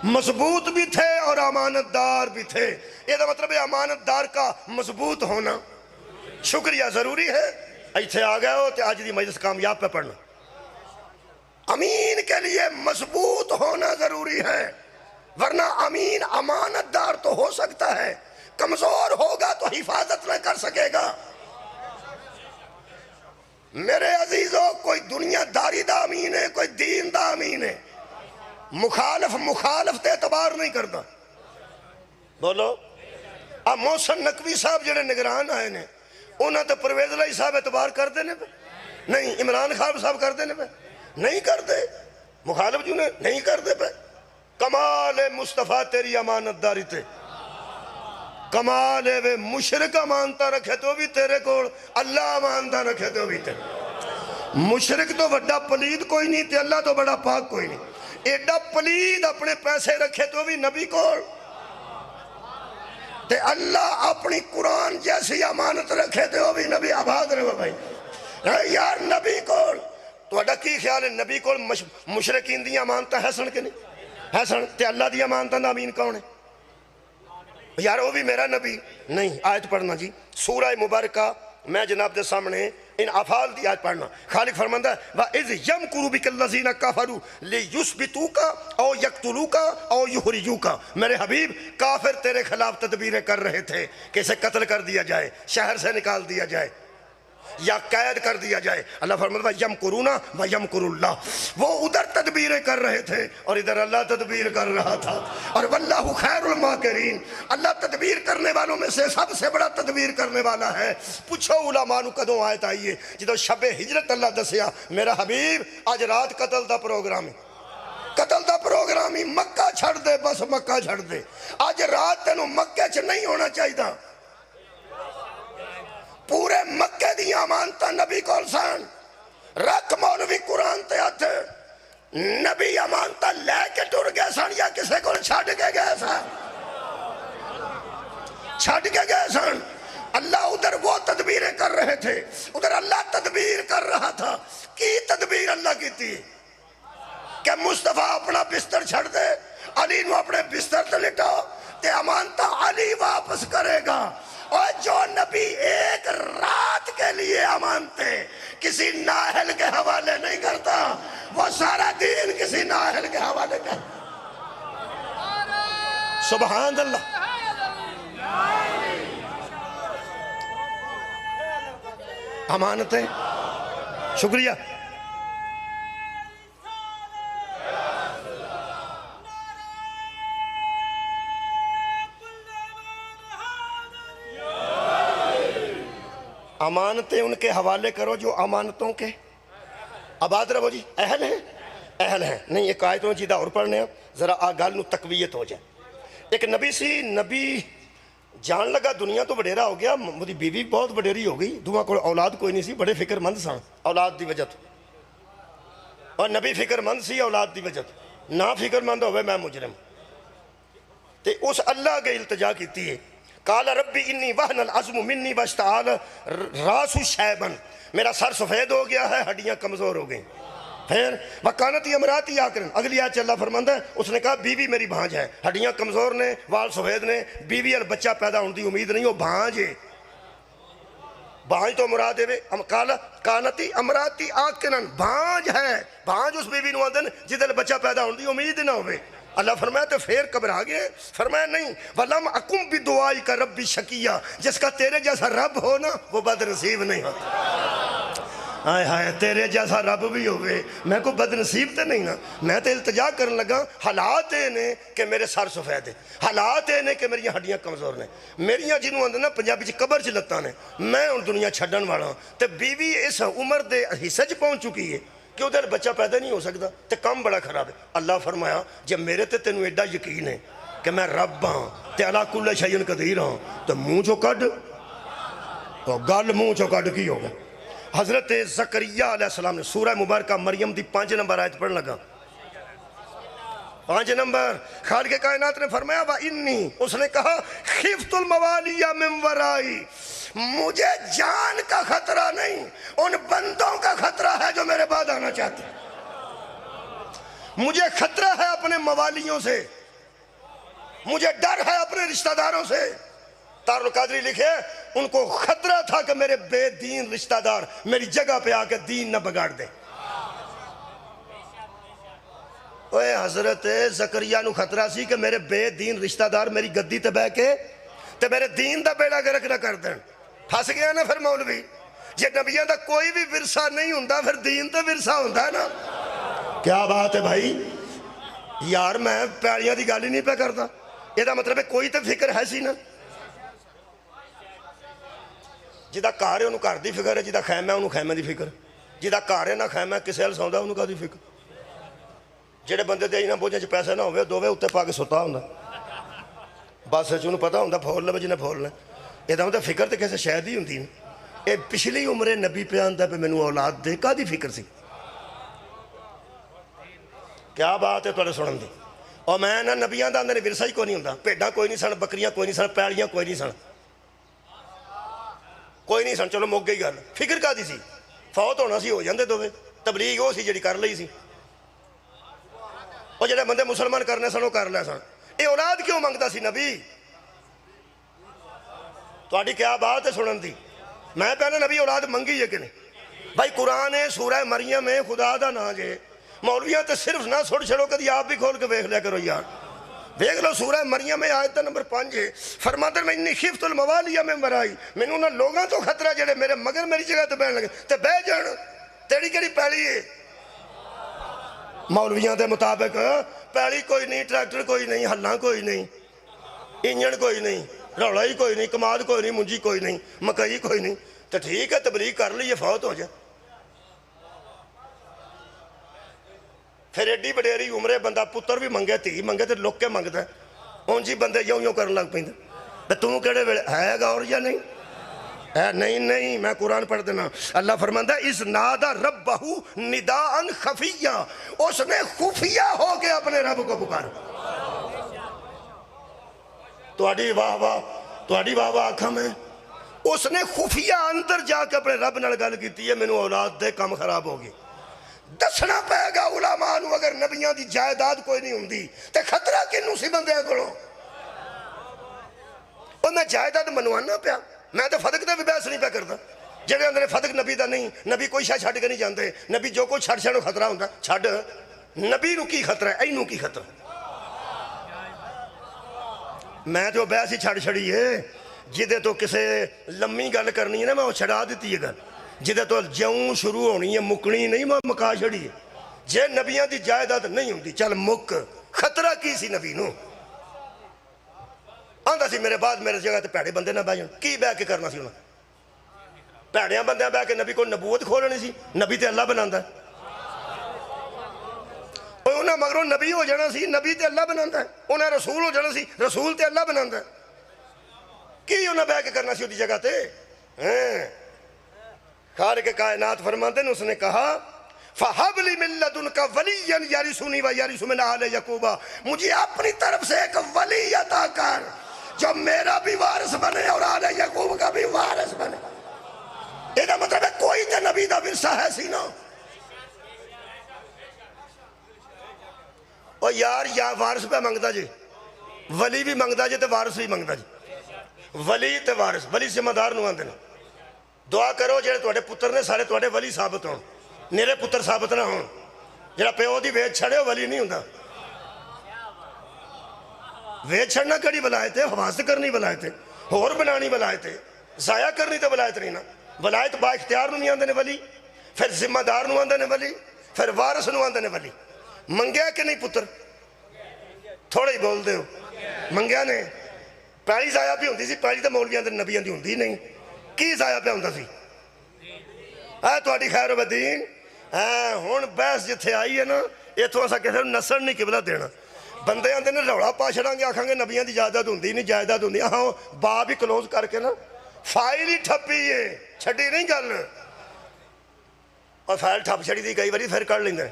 S1: مضبوط بھی تھے اور امانت دار بھی تھے۔ اے دا مطلب ہے امانت دار کا مضبوط ہونا شکریہ ضروری ہے۔ ایتھے آ گئے ہو تے آج دی مجلس کامیاب پہ پڑھنا، امین کے لیے مضبوط ہونا ضروری ہے، ورنہ امین امانت دار تو ہو سکتا ہے، کمزور ہوگا تو حفاظت نہ کر سکے گا۔ میرے عزیزوں، کوئی دنیا داری دا امین ہے، کوئی دین دا امین ہے، مخالف تے اعتبار نہیں کرتا۔ بولو، اب محسن نقوی صاحب جڑے نگران آئے نے، انہاں تے پرویز الہی صاحب اعتبار کر دینے پہ نہیں، عمران خان صاحب کر دینے پہ نہیں کر دے، مخالف جو نے نہیں کر دے پہ۔ کمال مصطفیٰ تیری امانت داری تے، کمال ہے وہ مشرک امانتا رکھے تو بھی تیرے کو، اللہ امانتا رکھے تو بھی تیرے۔ مشرک تو بڑا پلید کوئی نہیں تے اللہ تو بڑا پاک کوئی نہیں، ایڈا پلید اپنے پیسے رکھے تو بھی نبی کو، تے اللہ اپنی قرآن جیسی امانت رکھے تو بھی نبی آباد رہے بھائی یار۔ نبی کو تو اڈا کی خیال ہے، نبی کو مشرکین دی امانتا ہے سن کے نہیں ہے سن، تے اللہ دی امانتا دا امین کون ہے یار؟ وہ بھی میرا نبی نہیں۔ آیت پڑھنا جی، سورہ مبارکہ میں جناب دے سامنے ان افعال دی آیت پڑھنا۔ خالق فرماندہ ہے وَإِذْ يَمْكُرُ بِكَ الَّذِينَ كَفَرُوا لِيُثْبِتُوكَ أَوْ يَقْتُلُوكَ أَوْ يُخْرِجُوكَ۔ میرے حبیب کافر تیرے خلاف تدبیریں کر رہے تھے کہ اسے قتل کر دیا جائے، شہر سے نکال دیا جائے یا قید کر دیا جائے۔ اللہ فرماتا ہے یمکرون ویمکر اللہ، وہ ادھر تدبیریں کر رہے تھے اور ادھر اللہ تدبیر کر رہا تھا، اور واللہ خیر الماکرین، اللہ تدبیر کرنے والوں میں سے سب سے بڑا تدبیر کرنے والا ہے۔ پوچھو علماء نو کدوں آیت آئیے جدو شب ہجرت اللہ دسیا میرا حبیب آج رات قتل دا پروگرام ہے، قتل دا پروگرام ہی مکہ چھڑ دے، بس مکہ چھڑ دے. آج رات تینوں مکہ چ نہیں ہونا چاہیے. پورے مکے دی امانتہ نبی کول سن. رکھ مولوی قرآن تے ہتھ. نبی امانتہ لے کے ٹر گئے سن یا کسے کو چھڑ کے گئے سن؟ چھڑ کے گئے سن. اللہ ادھر وہ تدبیریں کر رہے تھے، ادھر اللہ تدبیر کر رہا تھا. کی تدبیر اللہ کی تھی کہ مصطفیٰ اپنا بستر چھڑ دے، علی نو اپنے بستر تے لٹا تے امانتہ علی واپس کرے گا. اور جو نبی ایک رات کے لیے امانتے کسی نااہل کے حوالے نہیں کرتا، وہ سارا دین کسی نااہل کے حوالے کرتا. سبحان اللہ. امانتیں. شکریہ. امانتیں ان کے حوالے کرو جو امانتوں کے آباد رہو. جی اہل ہیں، اہل ہیں. نہیں ایک آیتوں جیدہ اور پڑھنے ہیں ذرا آگال نو تقویت ہو جائے. ایک نبی سی، نبی جان لگا دنیا تو وڈیرا ہو گیا، مجھے بیوی بہت وڈیری ہو گئی، دعا کو اولاد کوئی نہیں سی، بڑے فکر مند سن اولاد دی وجہ تو. اور نبی فکر مند سی اولاد دی وجہ تو. نہ فکر مند ہوئے میں مجرم. تے اس اللہ کے التجا کیتی ہے. قال ربی انی وہن العظم منی واشتعال راس شیبن، میرا سر سفید ہو گیا ہے، ہڈیاں کمزور ہو گئیں. پھر وکانتی امراتی آکرن، اگلی آیت اللہ فرماندا ہے اس نے کہا بیوی میری بھانج ہے، ہڈیاں کمزور نے، وال سفید نے، بیوی اور بچہ پیدا ہونے دی امید نہیں، وہ بھانج ہے. بھانج تو مراد ہے. کانتی امراتی آکرن، بھانج ہے. بھانج اس بیوی نو آندن جدل بچہ پیدا ہونے دی امید نہ ہوئے. اللہ فرمایا تو پھر گھبرا گئے. فرمایا نہیں، وَلَمْ أَكُمْ بِدُعَائِكَ رَبِّ شَقِيًّا، جس کا تیرے جیسا رب ہو نا وہ بد نصیب نہیں ہوتا. آئے ہائے تیرے جیسا رب بھی ہوئے میں کو بد نصیب تے نہیں نا. میں تے التجا کرن لگا، حالات نے کہ میرے سر سفید ہے، حالات نے کہ میری ہڈیاں کمزور نے، میریاں جنہوں آندے نا پنجابی چ قبر چ لتاں نے، میں ان دنیا چھڈن والا ہوں. تے بیوی اس عمر دے حصے چ پہنچ چکی ہے کہ ادھر بچہ پیدا نہیں ہو سکتا، تے کام بڑا خراب ہے. اللہ فرمایا جب میرے تے تینوں ایڈا یقین ہے کہ میں رب ہاں تے علی کل شیء قدیر ہاں، تو منہ چو کڈ، گل منہ چو کڈ کی ہوگا. حضرت زکریا علیہ السلام نے سورہ مبارکہ مریم دی 5 نمبر آیت پڑھن لگا. 5 نمبر خالق کائنات نے فرمایا وَإِنِّي، اس نے کہا خِفْتُ الْمَوَالِيَ مِنْ وَرَائِي، مجھے جان کا خطرہ نہیں، ان بندوں کا خطرہ ہے جو میرے بعد آنا چاہتے ہیں. مجھے خطرہ ہے اپنے موالیوں سے، مجھے ڈر ہے اپنے رشتہ داروں سے. تار القادری لکھے ان کو خطرہ تھا کہ میرے بے دین رشتہ دار میری جگہ پہ آ کے دین نہ بگاڑ دے. اوے حضرت زکریا نو خطرہ سی کہ میرے بے دین رشتہ دار میری گدی تے بہ کے تے میرے دین دا بیڑا گرک نہ کر دیں. پھنس گیا نا پھر مولوی. جے نبیوں دا کوئی بھی ورثہ نہیں ہوندا پھر دین تے ورثہ ہوندا ہے نا. کیا بات ہے بھائی یار، میں پیاریاں دی گل ہی نہیں پہ کرتا. یہ دا مطلب ہے کوئی تے فکر ہے سی نا. جدا کار ہے انہوں کار دی فکر ہے، جدا خیمہ ہے انہوں خیمہ دی فکر، جدا کار ہے نہ خیمہ ہے کسے ہل سوندا انہوں کا دی فکر. جڑے بندے دے نہ بوجھے چ پیسے نہ ہوئے دووے اتے پا کے ستا ہوندا، بس انہوں پتا ہوندا پھول لے جنہیں پھول لے. یہ دا مطلب فکر تے کیسے شاید ہی ہوندی. اے پچھلی عمرے نبی پہ آندا پہ مینوں اولاد دے کا دی فکر سی. کیا بات ہے تواڈے سنن دی. اور میں نہ نبیاں دا اندر ورثہ ہی کوئی نہیں ہوندا. بھیڈاں کوئی نہیں سن، بکریاں کوئی نہیں سن، پیڑیاں کوئی نہیں سن، کوئی نہیں سن. چلو مک گئی گل. فکر کا دی سی؟ فوت ہونا سی ہو جاندے دووے. تبلیغ وہ سی جڑی کر لئی سی. اور جڑے بندے مسلمان کرنے سن وہ کر لے سن. اے اولاد کیوں منگتا سی نبی؟ تواڈی کیا بات ہے سنن دی. میں پہلے نبی اولاد منگی ہے کہ نہیں؟ بھائی قرآن ہے سورہ مریم ہے خدا دا نا جے. مولویاں تے صرف نہ سڑ چھڑو کدی آپ بھی کھول کے دیکھ لیا کرو یار. دیکھ لو سورہ مریم میں آیت نمبر 5 ہے. فرماتا ہے میں انی خفت الموالیہ من ورائی، مینوں نہ لوگاں تو خطرہ جڑے میرے مگر میری جگہ تے بہن لگے تے بہ جان. تیری کیڑی پیلی ہے؟ مولویاں دے مطابق پیلی کوئی نہیں، ٹریکٹر کوئی نہیں، ہلاں کوئی نہیں، انجن کوئی نہیں، روڑا ہی کوئی نہیں، کماد کوئی نہیں، منجی کوئی نہیں، مکئی کوئی نہیں. تو ٹھیک ہے تبلیغ کر لی یہ فوت ہو جائے. پھر ایڈی وڈیری عمرے بندہ پتر بھی منگے تھی منگے تو لک کے منگتا ہے اون جی بندے یوں کرن لگ پہ تم کہڑے ویلے ہے گور یا نہیں نہیں میں قرآن پڑھ دینا اللہ فرماندہ اس نادا ربہ نداء خفیہ اس نے خفیہ ہو کے اپنے رب کو پکارا تواڈی واہ واہ آنکھاں میں اس نے خفیہ اندر جا کے اپنے رب نال گل کیتی ہے مینوں اولاد دے کم خراب ہو گئی دسنا پائے گا علماء نو اگر نبیاں دی جائیداد کوئی نہیں ہوندی تے خطرہ کنوں سی بندے کولوں اور میں جائیداد منوانا پیا میں تو فدق تے بھی بحث نہیں پیا کرتا جڑے اندر فدق نبی دا نہیں نبی کوئی شاہ چھڈ کے نہیں جاندے نبی جو کوئی چھڈ چھڑو خطرہ ہوندا چھڈ نبی نو کی خطرہ ہے اینوں کی خطرہ میں تو بحث ہی چھڑ چھڑی ہے جدے تو کسے لمبی گل کرنی ہے نا میں وہ چھڑا دیتی ہے گل جدے تو جوں شروع ہونی ہے مکنی نہیں میں مکا چھڑی ہے جے نبیاں دی جائیداد نہیں ہوندی چل مک خطرہ کی سی نبی نو آندا سی میرے بعد میرے جگہ تے پیڑے بندے نہ بہ جان کی بہ کے کرنا سی انہاں پیڑیاں بندیاں بہ کے نبی کو نبوت کھولنی سی نبی تے اللہ بناندا ہے انہاں مگروں نبی ہو جانا سی نبی تے اللہ بناندا ہے انہاں رسول ہو جانا سی رسول تے اللہ بناندا ہے کی انہاں بہ کے کرنا سی اودی جگہ تے خالق کائنات فرماتے ہیں اس نے کہا فَحَبْ لِي مِن لَدُنْكَ وَلِيًّا يَرِثُنِي وَيَرِثُ مِنْ آلِ یعقوب مجھے اپنی طرف سے ایک ولی عطا کر جو میرا بھی وارث بنے اور آل یعقوب کا بھی وارث بنے یہ دا مطلب ہے کوئی تے نبی دا ورثہ ہے سی نا اور یار یا وارث پہ منگتا جی ولی بھی منگتا جی تے وارث بھی منگتا جی ولی تے وارث ولی ذمہ دار نو آندے نا دعا کرو جڑے تواڈے پتر نے سارے تواڈے ولی ثابت ہون میرے پتر ثابت نہ ہون جڑا پیو دی ویچ چھڑے ہو ولی نہیں ہوندا ویچ چھڑنا کڑی ولایت ہے حواس کرنی ولایت ہے ہور بنانی ولایت ہے ضائع کرنی تے ولایت نہیں نا ولایت با اختیار نو نہیں آندے نے ولی پھر ذمہ دار نو آندے نے ولی پھر وارث نو آندے نے ولی منگیا کہ نہیں پتر تھوڑے ہی بول دے ہو منگیا نے پہلی ضائع پہ ہوندی سی پہلی تے مولویاں دے نبیاں دی ہوندی نہیں کی ضائع پہ ہوندا سی تواڈی خیر و بدین ہن بحث جتھے آئی ہے نا ایتھوں اساں کسے نوں نسل نہیں قبلہ دینا بندے آندے نے روڑا پا چھڑاں گے آکھاں گے نبیاں دی جائیداد ہوندی نہیں جائیداد ہوندی ہاں باب ہی کلوز کر کے نا فائل ہی ٹھپی ہے چھڈی نہیں گل اور فائل ٹھپ چھڑی دی کئی واری پھر کر لیندے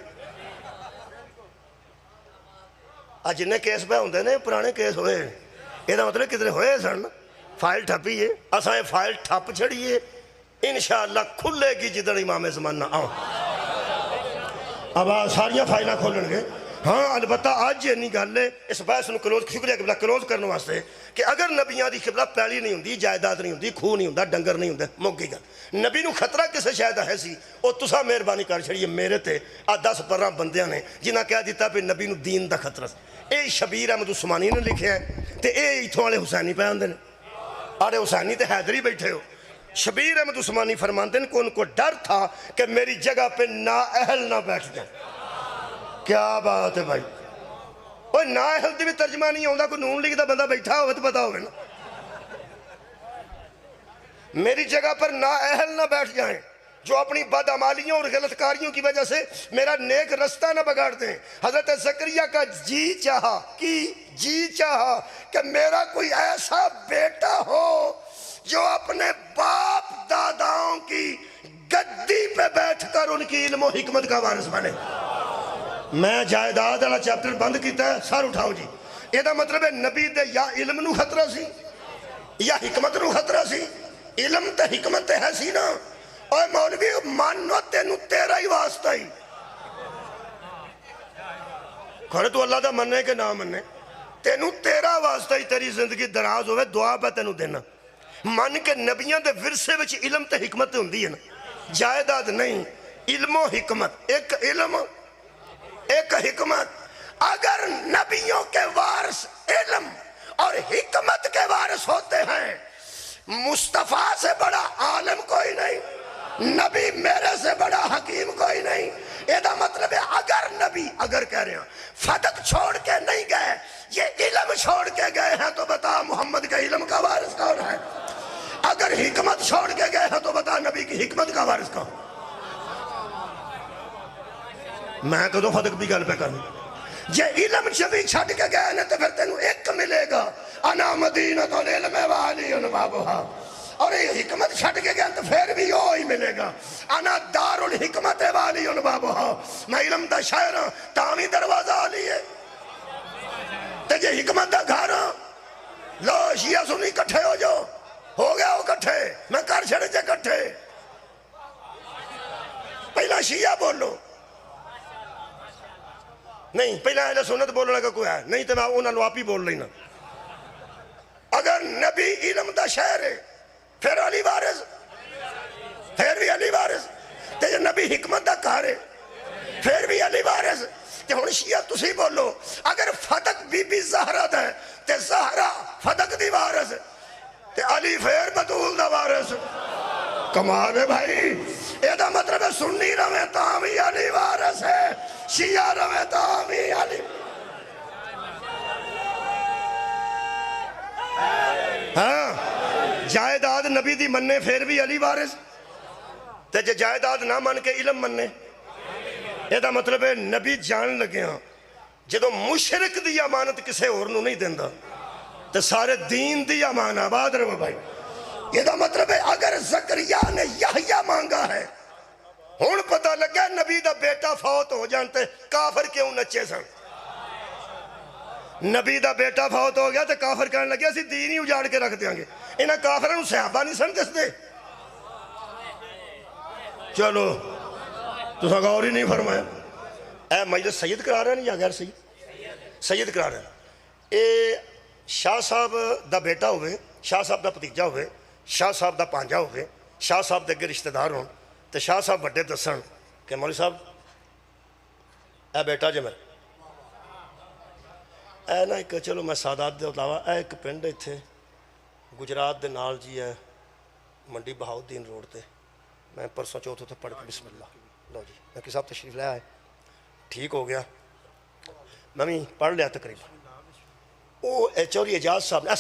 S1: جنہیں کیس پہ ہوندے نے پرانے کیس ہوئے یہ مطلب کتنے ہوئے سن فائل ٹھپی ہے اساں یہ فائل ٹھپ چھڑی ہے انشاءاللہ کھلے گی جدن امام زمان نہ آؤں اب ساریاں فائلہ کھولن گے ہاں البتہ آج یہ نہیں گل ہے اس بحث نو کلوز شکریہ قبلہ کلوز کرنے واسطے کہ اگر نبیاں دی قبلہ پیلی نہیں ہوندی جائیداد نہیں ہوندی کھو نہیں ہوندا ڈنگر نہیں ہوندے موگی گل نبی نو خطرہ کسے شاید ہے سی او تسا مہربانی کر چھڑیے میرے تے 10 15 بندیاں نے جنہاں کہہ دیتا پہ نبی نو دین دا خطرہ اے شبیر احمد عثمانی نے لکھے ہیں تے اے ایتھوں والے حسینی پہ آندے نے آرے حسینی تے حیدری بیٹھے ہو شبیر احمد عثمانی فرماتے ہیں کہ ان کو ڈر تھا کہ میری جگہ پہ نااہل نہ بیٹھ جائیں کیا بات ہے بھائی اوہ نااہل دی بھی ترجمہ نہیں ہوندہ کوئی نون لیگ دا بندہ بیٹھا ہوئے تو پتا ہوئے نا میری جگہ پر نااہل نہ بیٹھ جائیں جو اپنی بدعمالیوں اور غلط کاریوں کی وجہ سے میرا نیک رستہ نہ بگاڑ دیں حضرت زکریا کا جی چاہا کہ میرا کوئی ایسا بیٹا ہو جو اپنے باپ داداؤں کی گدی پہ بیٹھ کر ان کی علم و حکمت کا وارث بنے میں جائیداد والا چیپٹر بند کیتا ہے سر اٹھاؤ جی یہ دا مطلب ہے نبی دے یا علم نو خطرہ سی یا حکمت نو خطرہ سی علم تے حکمت تے ہے سی نا اور مولوی مانو تینو تیرا ہی واسطہ ہی کھڑے تو اللہ دا مننے کے نہ مننے تینو تیرا واسطہ ہی تیری زندگی دراز ہوئے دعا پہ تینو دینا مان کے نبیاں دے ورثے وچ علم تے حکمت ہوندی ہے نا جائیداد نہیں علم و حکمت ایک علم ایک حکمت اگر نبیوں کے وارث علم اور حکمت کے وارث ہوتے ہیں مصطفیٰ سے بڑا عالم کوئی نہیں نبی میرے سے بڑا حکیم کوئی نہیں یہ دا مطلب ہے اگر نبی اگر کہہ رہے ہیں فدق چھوڑ کے نہیں گئے یہ علم چھوڑ کے گئے ہیں تو بتا محمد کے علم کا وارث کون ہے اگر حکمت چھوڑ کے گئے ہیں تو بتا نبی کی حکمت کا وارث کون میں کدو فتق دی گل پہ کرنا جے علم چوی چھڑ کے گئے نا تو پھر تینوں ایک ملے گا انا مدینۃ العلم والی بابھا اور یہ حکمت چھڑ کے گئے تو پھر بھی وہی ملے گا انا دار الحکمت والی بابھا میں علم دا شاعر ہاں تاوی دروازہ علی ہے تے جے حکمت دا گھر ہاں لو شیعہ سنی کٹھے ہو جو ہو گیا ہو کٹھے میں کر چھڑے جے کٹھے پہلا شیعہ بولو نہیں پہلا اہل سنت بولنے کا کوئی ہے نہیں تو میں انہوں نے آپ ہی بول لینا اگر نبی علم دا شہر ہے پھر علی وارث پھر بھی علی وارث تے نبی حکمت دا کار ہے پھر بھی علی وارث تے ہن شیعہ تسی بولو اگر فتق بی بی زہرہ دا ہے تے زہرہ فتق دی وارث تے علی پھر بطول دا وارث کمال ہے بھائی یہ دا مطلب ہے سنی روے تاوی علی وارث ہے شیعہ روے تاوی علی ہاں جائیداد نبی دی مننے پھر بھی علی وارث تے جے جائیداد نہ من کے علم مننے یہ دا مطلب ہے نبی جان لگے ہاں جدو مشرک دی امانت کسے اور نو نہیں دیندہ تے سارے دین دی امانت آباد رہو بھائی یہ دا مطلب ہے اگر زکریا نے یحییٰ مانگا ہے ہون پتہ لگا نبی دا بیٹا فوت ہو جانتے کافر کیوں نچے سن نبی دا بیٹا فوت ہو گیا تو کافر کہنے لگے اسی دین ہی اجاڑ کے رکھ دیاں گے انہاں کافروں صحابہ نہیں سن دس دے چلو تو سا غور ہی نہیں فرمایا اے مجلس سید قرار ہے نہیں یا غیر سید سید قرار ہے اے شاہ صاحب دا بیٹا ہوئے شاہ صاحب دا پتیجہ ہوئے شاہ صاحب دا پانجا ہوئے شاہ صاحب دے اگے رشتہ دار ہوں تو شاہ صاحب بڑے دسن کہ مولوی صاحب اے بیٹا جے میرے اے نا ایک چلو میں سادات دے علاوہ اے ایک پنڈ تھے گجرات دے نال جی ہے منڈی بہاؤدین روڈ تے میں پرسوں چوتھوں تے پڑھ کے بسم اللہ لو جی میں کس صاحب تشریف لے آئے ٹھیک ہو گیا میں بھی پڑھ لیا تقریبا وہ چوری اعجاز صاحب نے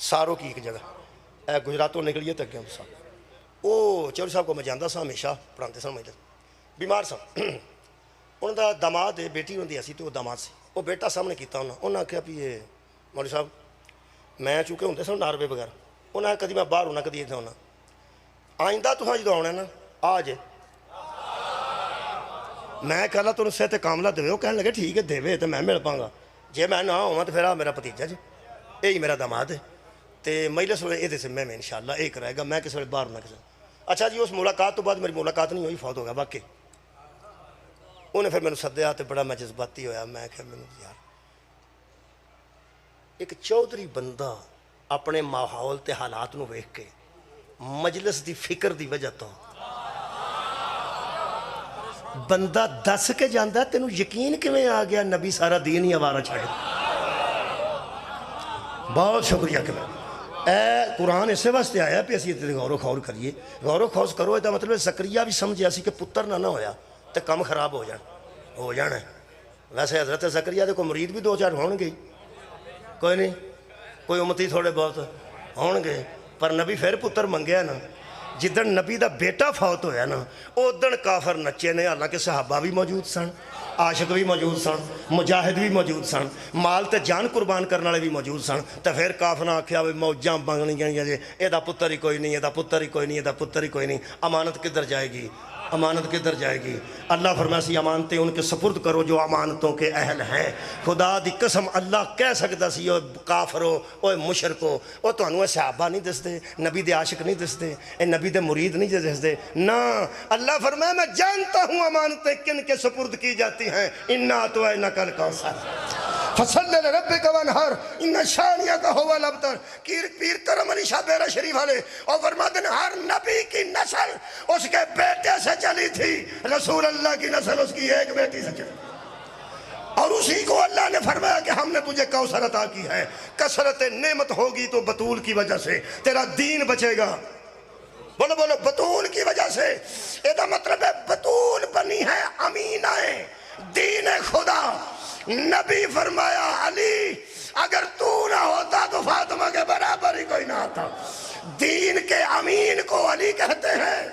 S1: ساروں کی ایک جگہ اے گجراتوں نکلیے تک گیا صاحب وہ چوری صاحب کو میں جانتا سا ہمیشہ پڑھاتے سن مجھے بیمار سا انہوں دا داماد ہے بیٹی ہوندی ایسی تو وہ داماد سی وہ بیٹا سامنے کیتا انہوں نے کہا بھی یہ مولوی صاحب میں چونکہ ہوندے سن ناروے وغیرہ انہوں نے کدی میں باہر ہونا کدی اتنے ہونا آئندہ تو جدو آنا نا آ جے میں کہلا تو انہوں سے کاملہ دے وہ کہنے لگے ٹھیک ہے دے تو میں مل پاؤں گا جے میں نہ ہوں تو پھر میرا پتیجہ جی یہی میرا داماد ہے تو مجلس ویلے یہ سے میں انشاءاللہ ایک رہے گا میں کس ویلے باہر نہ کسی اچھا جی اس ملاقات تو بعد میری ملاقات نہیں ہوئی فوت ہو گیا باقی انہیں پھر میں سدیا تو بڑا میں جذباتی ہویا میں کہ میں یار ایک چودھری بندہ اپنے ماحول تے حالات نو ویکھ کے مجلس دی فکر دی وجہ تو بندہ دس کے جاندہ ہے تینوں یقین کیویں آ گیا نبی سارا دین ہی آوارہ چھڑے بہت شکریہ کہ اے قرآن اسے واسطے آیا پہ اسی غور و خور کریے غور و خوض کرو یہ مطلب زکریا بھی سمجھے اسی کہ پتر نہ ہویا تو کم خراب ہو جانا ہے ویسے حضرت زکریا دے کو مرید بھی دو چار ہون گے کوئی نہیں کوئی امتی تھوڑے بہت ہون گے پر نبی پھر پتر منگیا نا جدن نبی دا بیٹا فوت ہویا نا ادن کافر نچے نے حالانکہ صحابہ بھی موجود سن عاشق بھی موجود سن مجاہد بھی موجود سن مال تے جان قربان کرنے والے بھی موجود سن تو پھر کافر آکھیا بھی موجاں بنگنیاں جی یہ دا پتر ہی کوئی نہیں یہ دا پتر ہی کوئی نہیں یہ دا پتر ہی کوئی نہیں امانت کدھر جائے گی امانت کدھر جائے گی اللہ فرمایا سی امانتیں ان کے سپرد کرو جو امانتوں کے اہل ہیں خدا دی قسم اللہ کہہ سکتا سی او کافرو او مشرکو او تو انہوں صحابہ نہیں دس دے نبی دے عاشق نہیں دس دے اے نبی دے مرید نہیں دس دے نا اللہ فرمایا میں جانتا ہوں امانتیں کن کے سپرد کی جاتی ہیں انا تو اے نکل کوثر فصلی لربک وانحر ان شانیک هو الابتر پیر کرم علی شاہ بیرہ شریف والے اور فرماتے ہیں ہر نبی کی نسل اس کے بیٹے سے چلی تھی رسول اللہ کی نسل اس کی ایک بیٹی سے چلی اور اسی کو اللہ نے فرمایا کہ ہم نے تجھے کوثر عطا کی ہے کثرت نعمت ہوگی تو بطول کی وجہ سے تیرا دین بچے گا بولو بولو بطول کی وجہ سے یہ مطلب ہے بطول بنی ہے امینہ دین خدا نبی فرمایا علی اگر تو نہ ہوتا تو فاطمہ کے برابر ہی کوئی نہ آتا دین کے امین کو علی کہتے ہیں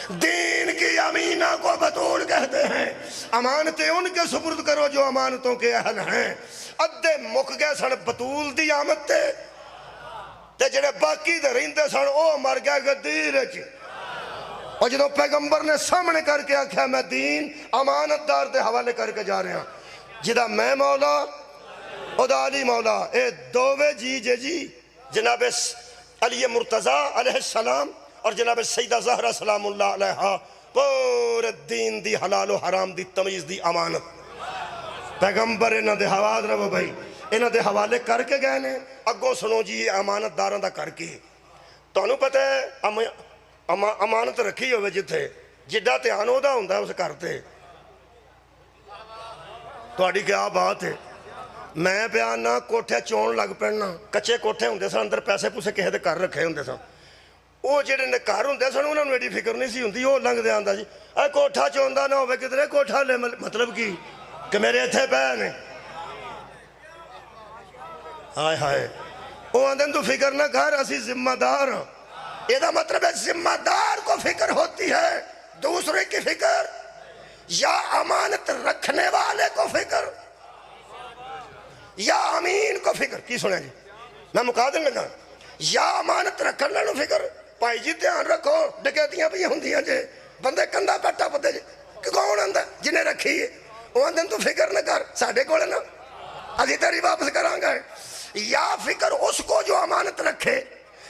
S1: دین کی امینہ کو بطول کہتے ہیں، امانتیں ان کے سپرد کرو جو امانتوں کے اہل ہیں۔ ادھے مک گئے سن بطول دی آمد تے جڑے باقی دے رہندے سن او مر گئے غدیر چ۔ اور جدو پیغمبر نے سامنے کر کے آکھیا میں دین امانت دار دے حوالے کر کے جا رہے ہیں، جدا میں مولا خدا علی مولا، اے دووے جی جے جی جناب علی مرتضیٰ علیہ السلام اور جناب سیدہ زہرہ سلام اللہ علیہا، پورے دین دی حلال و حرام دی تمیز دی امانت پیغمبر انہاں دے حوالے رہو بھائی، انہاں دے حوالے کر کے گئے نے۔ اگوں سنو جی امانت داراں دا کر کے تو انہوں پتہ ہے امانت رکھی ہوئے جتھے جڈا تیان ہو دا ہوں دا اسے کرتے تو اڈی کیا بات ہے۔ میں بیانا کوٹھے چون لگ پڑنا، کچھے کوٹھے ہوں دے سن اندر پیسے پوسے کہے دے کر رکھے ہوں دے سن، وہ جڑے نے کار ہوں دے سن انہوں نے ایڈی فکر نہیں سی ہوں دی، وہ لنگ دے آندہ جی اے کوٹھا چوندہ نہ ہوئے کدھرے کوٹھا لے، مطلب کی کہ میرے اتھے پہنے ہائے ہائے، وہ آندھن تو فکر نہ کر اسی ذمہ دار ہوں۔ یہ دا مطلب ہے ذمہ دار کو فکر ہوتی ہے، دوسرے کی فکر یا امانت رکھنے والے کو فکر یا امین کو فکر کی سنیں جی میں مقادر لگا، یا امانت رکھنے لوں فکر پائی جی دھیان رکھو ڈکیتیاں بھی ہوں دیا جے بندے کندہ پیٹا پتے جے کہ کون اندہ جنہیں رکھی ہے وہ اندن تو فکر نہ کر ساڑھے کوڑے نا ادھی تیری واپس کرانگا ہے۔ یا فکر اس کو جو امانت رکھے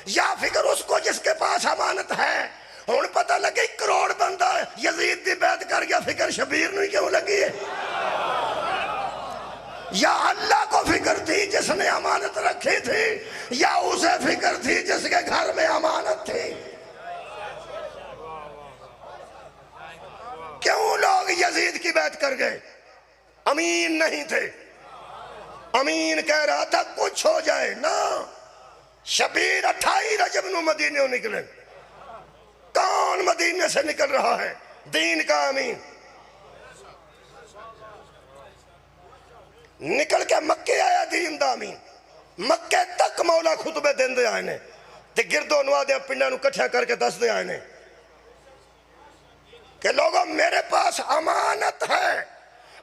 S1: یا فکر اس کو جس کے پاس امانت ہے۔ ہون پتہ لگے 1 کروڑ بندہ یزید دی بیعت کر گیا، فکر شبیر نہیں کیوں لگی ہے؟ یا اللہ کو فکر تھی جس نے امانت رکھی تھی، یا اسے فکر تھی جس کے گھر میں امانت تھی؟ کیوں لوگ یزید کی بیعت کر گئے؟ امین نہیں تھے۔ امین کہہ رہا تھا کچھ ہو جائے نا، شبیر 28 رجب نو مدینے نکلے، کون مدینے سے نکل رہا ہے؟ دین کا امین نکل کے مکے آیا، دین دا امین مکے تک مولا خطبے دین دے آئے نے تے گردو نوا دے پنڈا نو کٹھا کر کے دس دے آئے نے کہ لوگوں میرے پاس امانت ہے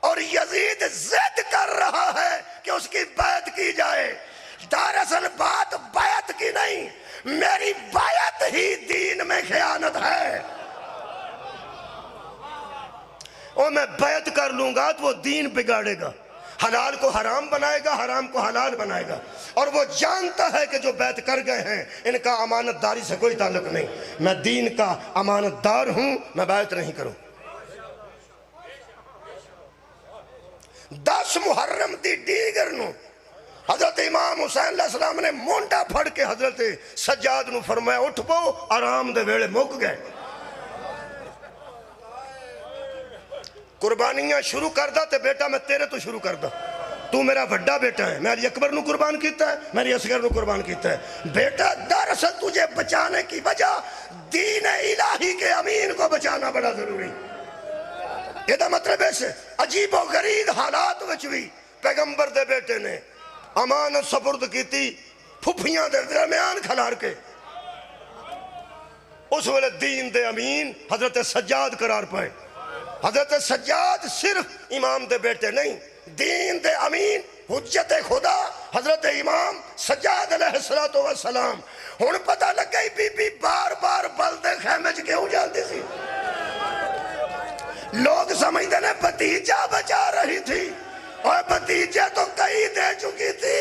S1: اور یزید ضد کر رہا ہے کہ اس کی بیعت کی جائے۔ دراصل بات بیعت کی نہیں، میری بیعت ہی دین میں خیانت ہے۔ اور میں بیعت کر لوں گا تو وہ دین بگاڑے گا، حلال کو حرام بنائے گا، حرام کو حلال بنائے گا، اور وہ جانتا ہے کہ جو بیعت کر گئے ہیں ان کا امانت داری سے کوئی تعلق نہیں۔ میں دین کا امانت دار ہوں، میں بیعت نہیں کروں۔ 10 محرم دی دیگر نو حضرت امام حسین علیہ السلام نے مونڈا پھڑ کے حضرت سجاد نو فرمایا اٹھ پو، آرام دے ویڑے مک گئے۔ قربانیاں شروع کردہ تے بیٹا میں تیرے تو شروع کردہ، تو میرا بڑا بیٹا ہے، میں علی اکبر نو قربان کیتا ہے، میں علی اصغر نو قربان کیتا ہے۔ بیٹا دراصل تجھے بچانے کی وجہ دین الہی کے امین کو بچانا بڑا ضروری۔ یہ دا مطلب ہے عجیب و غریب حالات وچوی پیغمبر دے بیٹے نے امانت سپرد کی تھی، پھپھیاں دے درمیان کھلار کے اس ویلے دین دے امین حضرت سجاد قرار پائے۔ حضرت سجاد صرف امام دے بیٹے نہیں، دین دے امین حجت خدا حضرت امام سجاد علیہ السلام۔ ہن پتہ لگ گئی بی بی بار بار بلدے خیمے چ کیوں جاندی سی؟ لوگ سمجھتے ہیں بھتیجا بچا رہی تھی، اور بھتیجے تو کئی دے چکی تھی،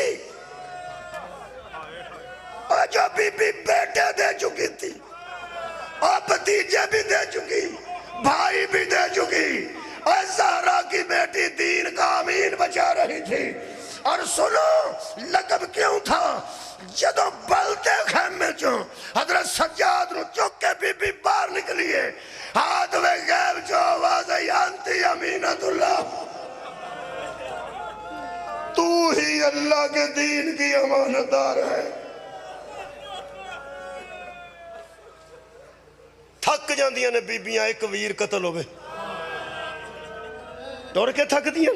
S1: اور جو بی بی بیٹے دے چکی تھی، اور بھتیجے بھی دے چکی، بھائی بھی دے چکی، اور زہرا کی بیٹی دین کا امین بچا رہی تھی۔ اور سنو لقب کیوں تھا؟ جدو بلتے خیمے چوں حضرت سجاد نو چک کے بی بی باہر نکلیے، ہاتھ میں غیب جو آواز ہے انتی امینت اللہ، تو ہی اللہ کے دین کی امانت دار ہے۔ تھک جاندیاں نے بیبیاں، ایک ویر قتل ہوئے ٹور کے تھک دیاں،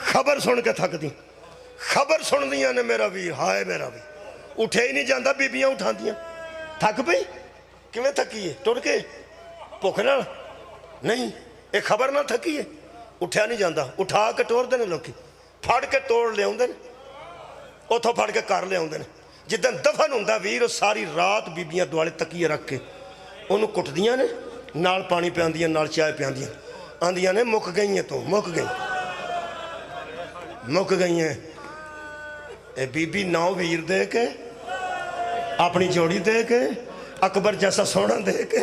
S1: خبر سن کے تھک دیاں، خبر سن دیاں نے میرا ویر، ہائے میرا ویر، اٹھے ہی نہیں جاندہ بیبیاں اٹھان دیاں، تھک پئی کیویں تھکیے ٹور کے ਭੁੱਖ ਨਾਲ ਨਹੀਂ, ਇਹ ਖਬਰ ਨਾਲ ਥੱਕੀ ਹੈ, ਉੱਠਿਆ ਨਹੀਂ ਜਾਂਦਾ, ਉਠਾ ਕੇ ਟੋਰਦੇ ਨੇ ਲੋਕੀ, ਫੜ ਕੇ ਤੋੜ ਲਿਆਉਂਦੇ ਨੇ, ਉੱਥੋਂ ਫੜ ਕੇ ਘਰ ਲਿਆਉਂਦੇ ਨੇ। ਜਿੱਦਣ ਦਫਨ ਹੁੰਦਾ ਵੀਰ, ਉਹ ਸਾਰੀ ਰਾਤ ਬੀਬੀਆਂ ਦੁਆਲੇ ਤਕੀਏ ਰੱਖ ਕੇ ਉਹਨੂੰ ਕੁੱਟਦੀਆਂ ਨੇ, ਨਾਲ ਪਾਣੀ ਪਿਆਉਂਦੀਆਂ, ਨਾਲ ਚਾਹ ਪਿਆਉਂਦੀਆਂ, ਆਂਦੀਆਂ ਨੇ ਮੁੱਕ ਗਈਆਂ ਤੂੰ, ਮੁੱਕ ਗਈ, ਮੁੱਕ ਗਈਆਂ। ਇਹ ਬੀਬੀ 9 ਵੀਰ ਦੇ ਕੇ, ਆਪਣੀ ਜੋੜੀ ਦੇ ਕੇ, ਅਕਬਰ ਜੈਸਾ ਸੋਹਣਾ ਦੇ ਕੇ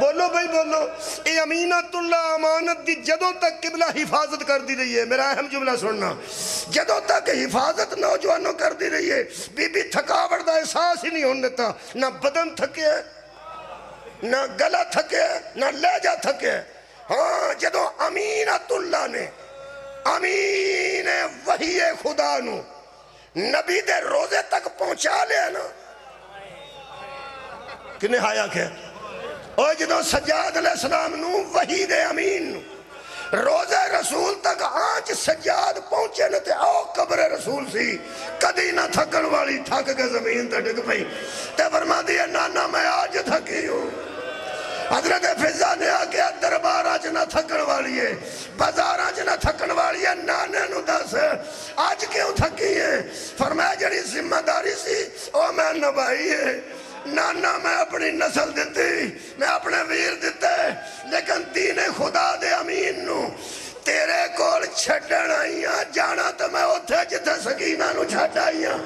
S1: بولو بھائی بولو. اے امینت اللہ امانت دی جدوں تک قبلہ حفاظت کر دی رہی ہے. میرا اہم جملہ سننا, جدوں تک حفاظت نوجوانوں کر دی رہی ہے, بی بی تھکاوٹ دا احساس ہی نہیں ہونے دیتا. نہ بدن تھکے نہ گلا تھکے نہ لہجہ تھکے. ہاں جدوں امینت اللہ نے امین وحی خدا نو نبی دے روزے تک پہنچا لیا نا, کنے آیا کہ اور جدو سجاد علیہ السلام نو وحی دے امین نو روزے رسول تک آنچ سجاد پہنچے نہ تے آؤ قبر رسول سی کدی نہ تھکن والی, تھک کے زمین تے ڈگ پئی تے فرما دیا نانا میں آج تھکی ہوں. حضرت فضا نے آگیا دربارہ چ نہ تھکن والی ہے, بازارہ چ نہ تھکن والی ہے, نانے نو دس آج کیوں تھکی ہے؟ فرمایا جڑی ذمہ داری سی او میں نبھائی ہے. نانا میں اپنی نسل دیتی, میں اپنے ویر دیتے, لیکن دین خدا دے امین نو تیرے کول چھڑن آئیاں. جانا تو میں اتھے جتھے سکینہ نو چھڑ آئیاں.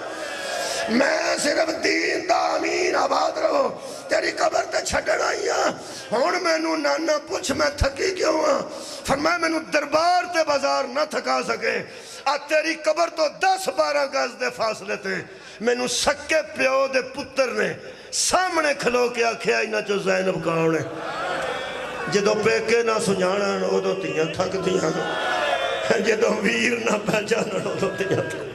S1: میں صرف دین دا امین آباد رہو, تیری قبر تے چھڑن آئیاں. ہون میں نو نانا پوچھ میں تھکی کیوں ہاں؟ فرمایا میں نو دربار تے بازار نہ تھکا سکے, تیری قبر تو 10-12 گز دے فاصلے تے میں نو سکے پیو دے پتر نے سامنے کھلو کے آکھیا اینا چو زینب کون ہے. جدو پیکے نہ سجانا او دو تیاں تھک دیاں, جدو ویر نہ پہچانا او دو تیاں تھک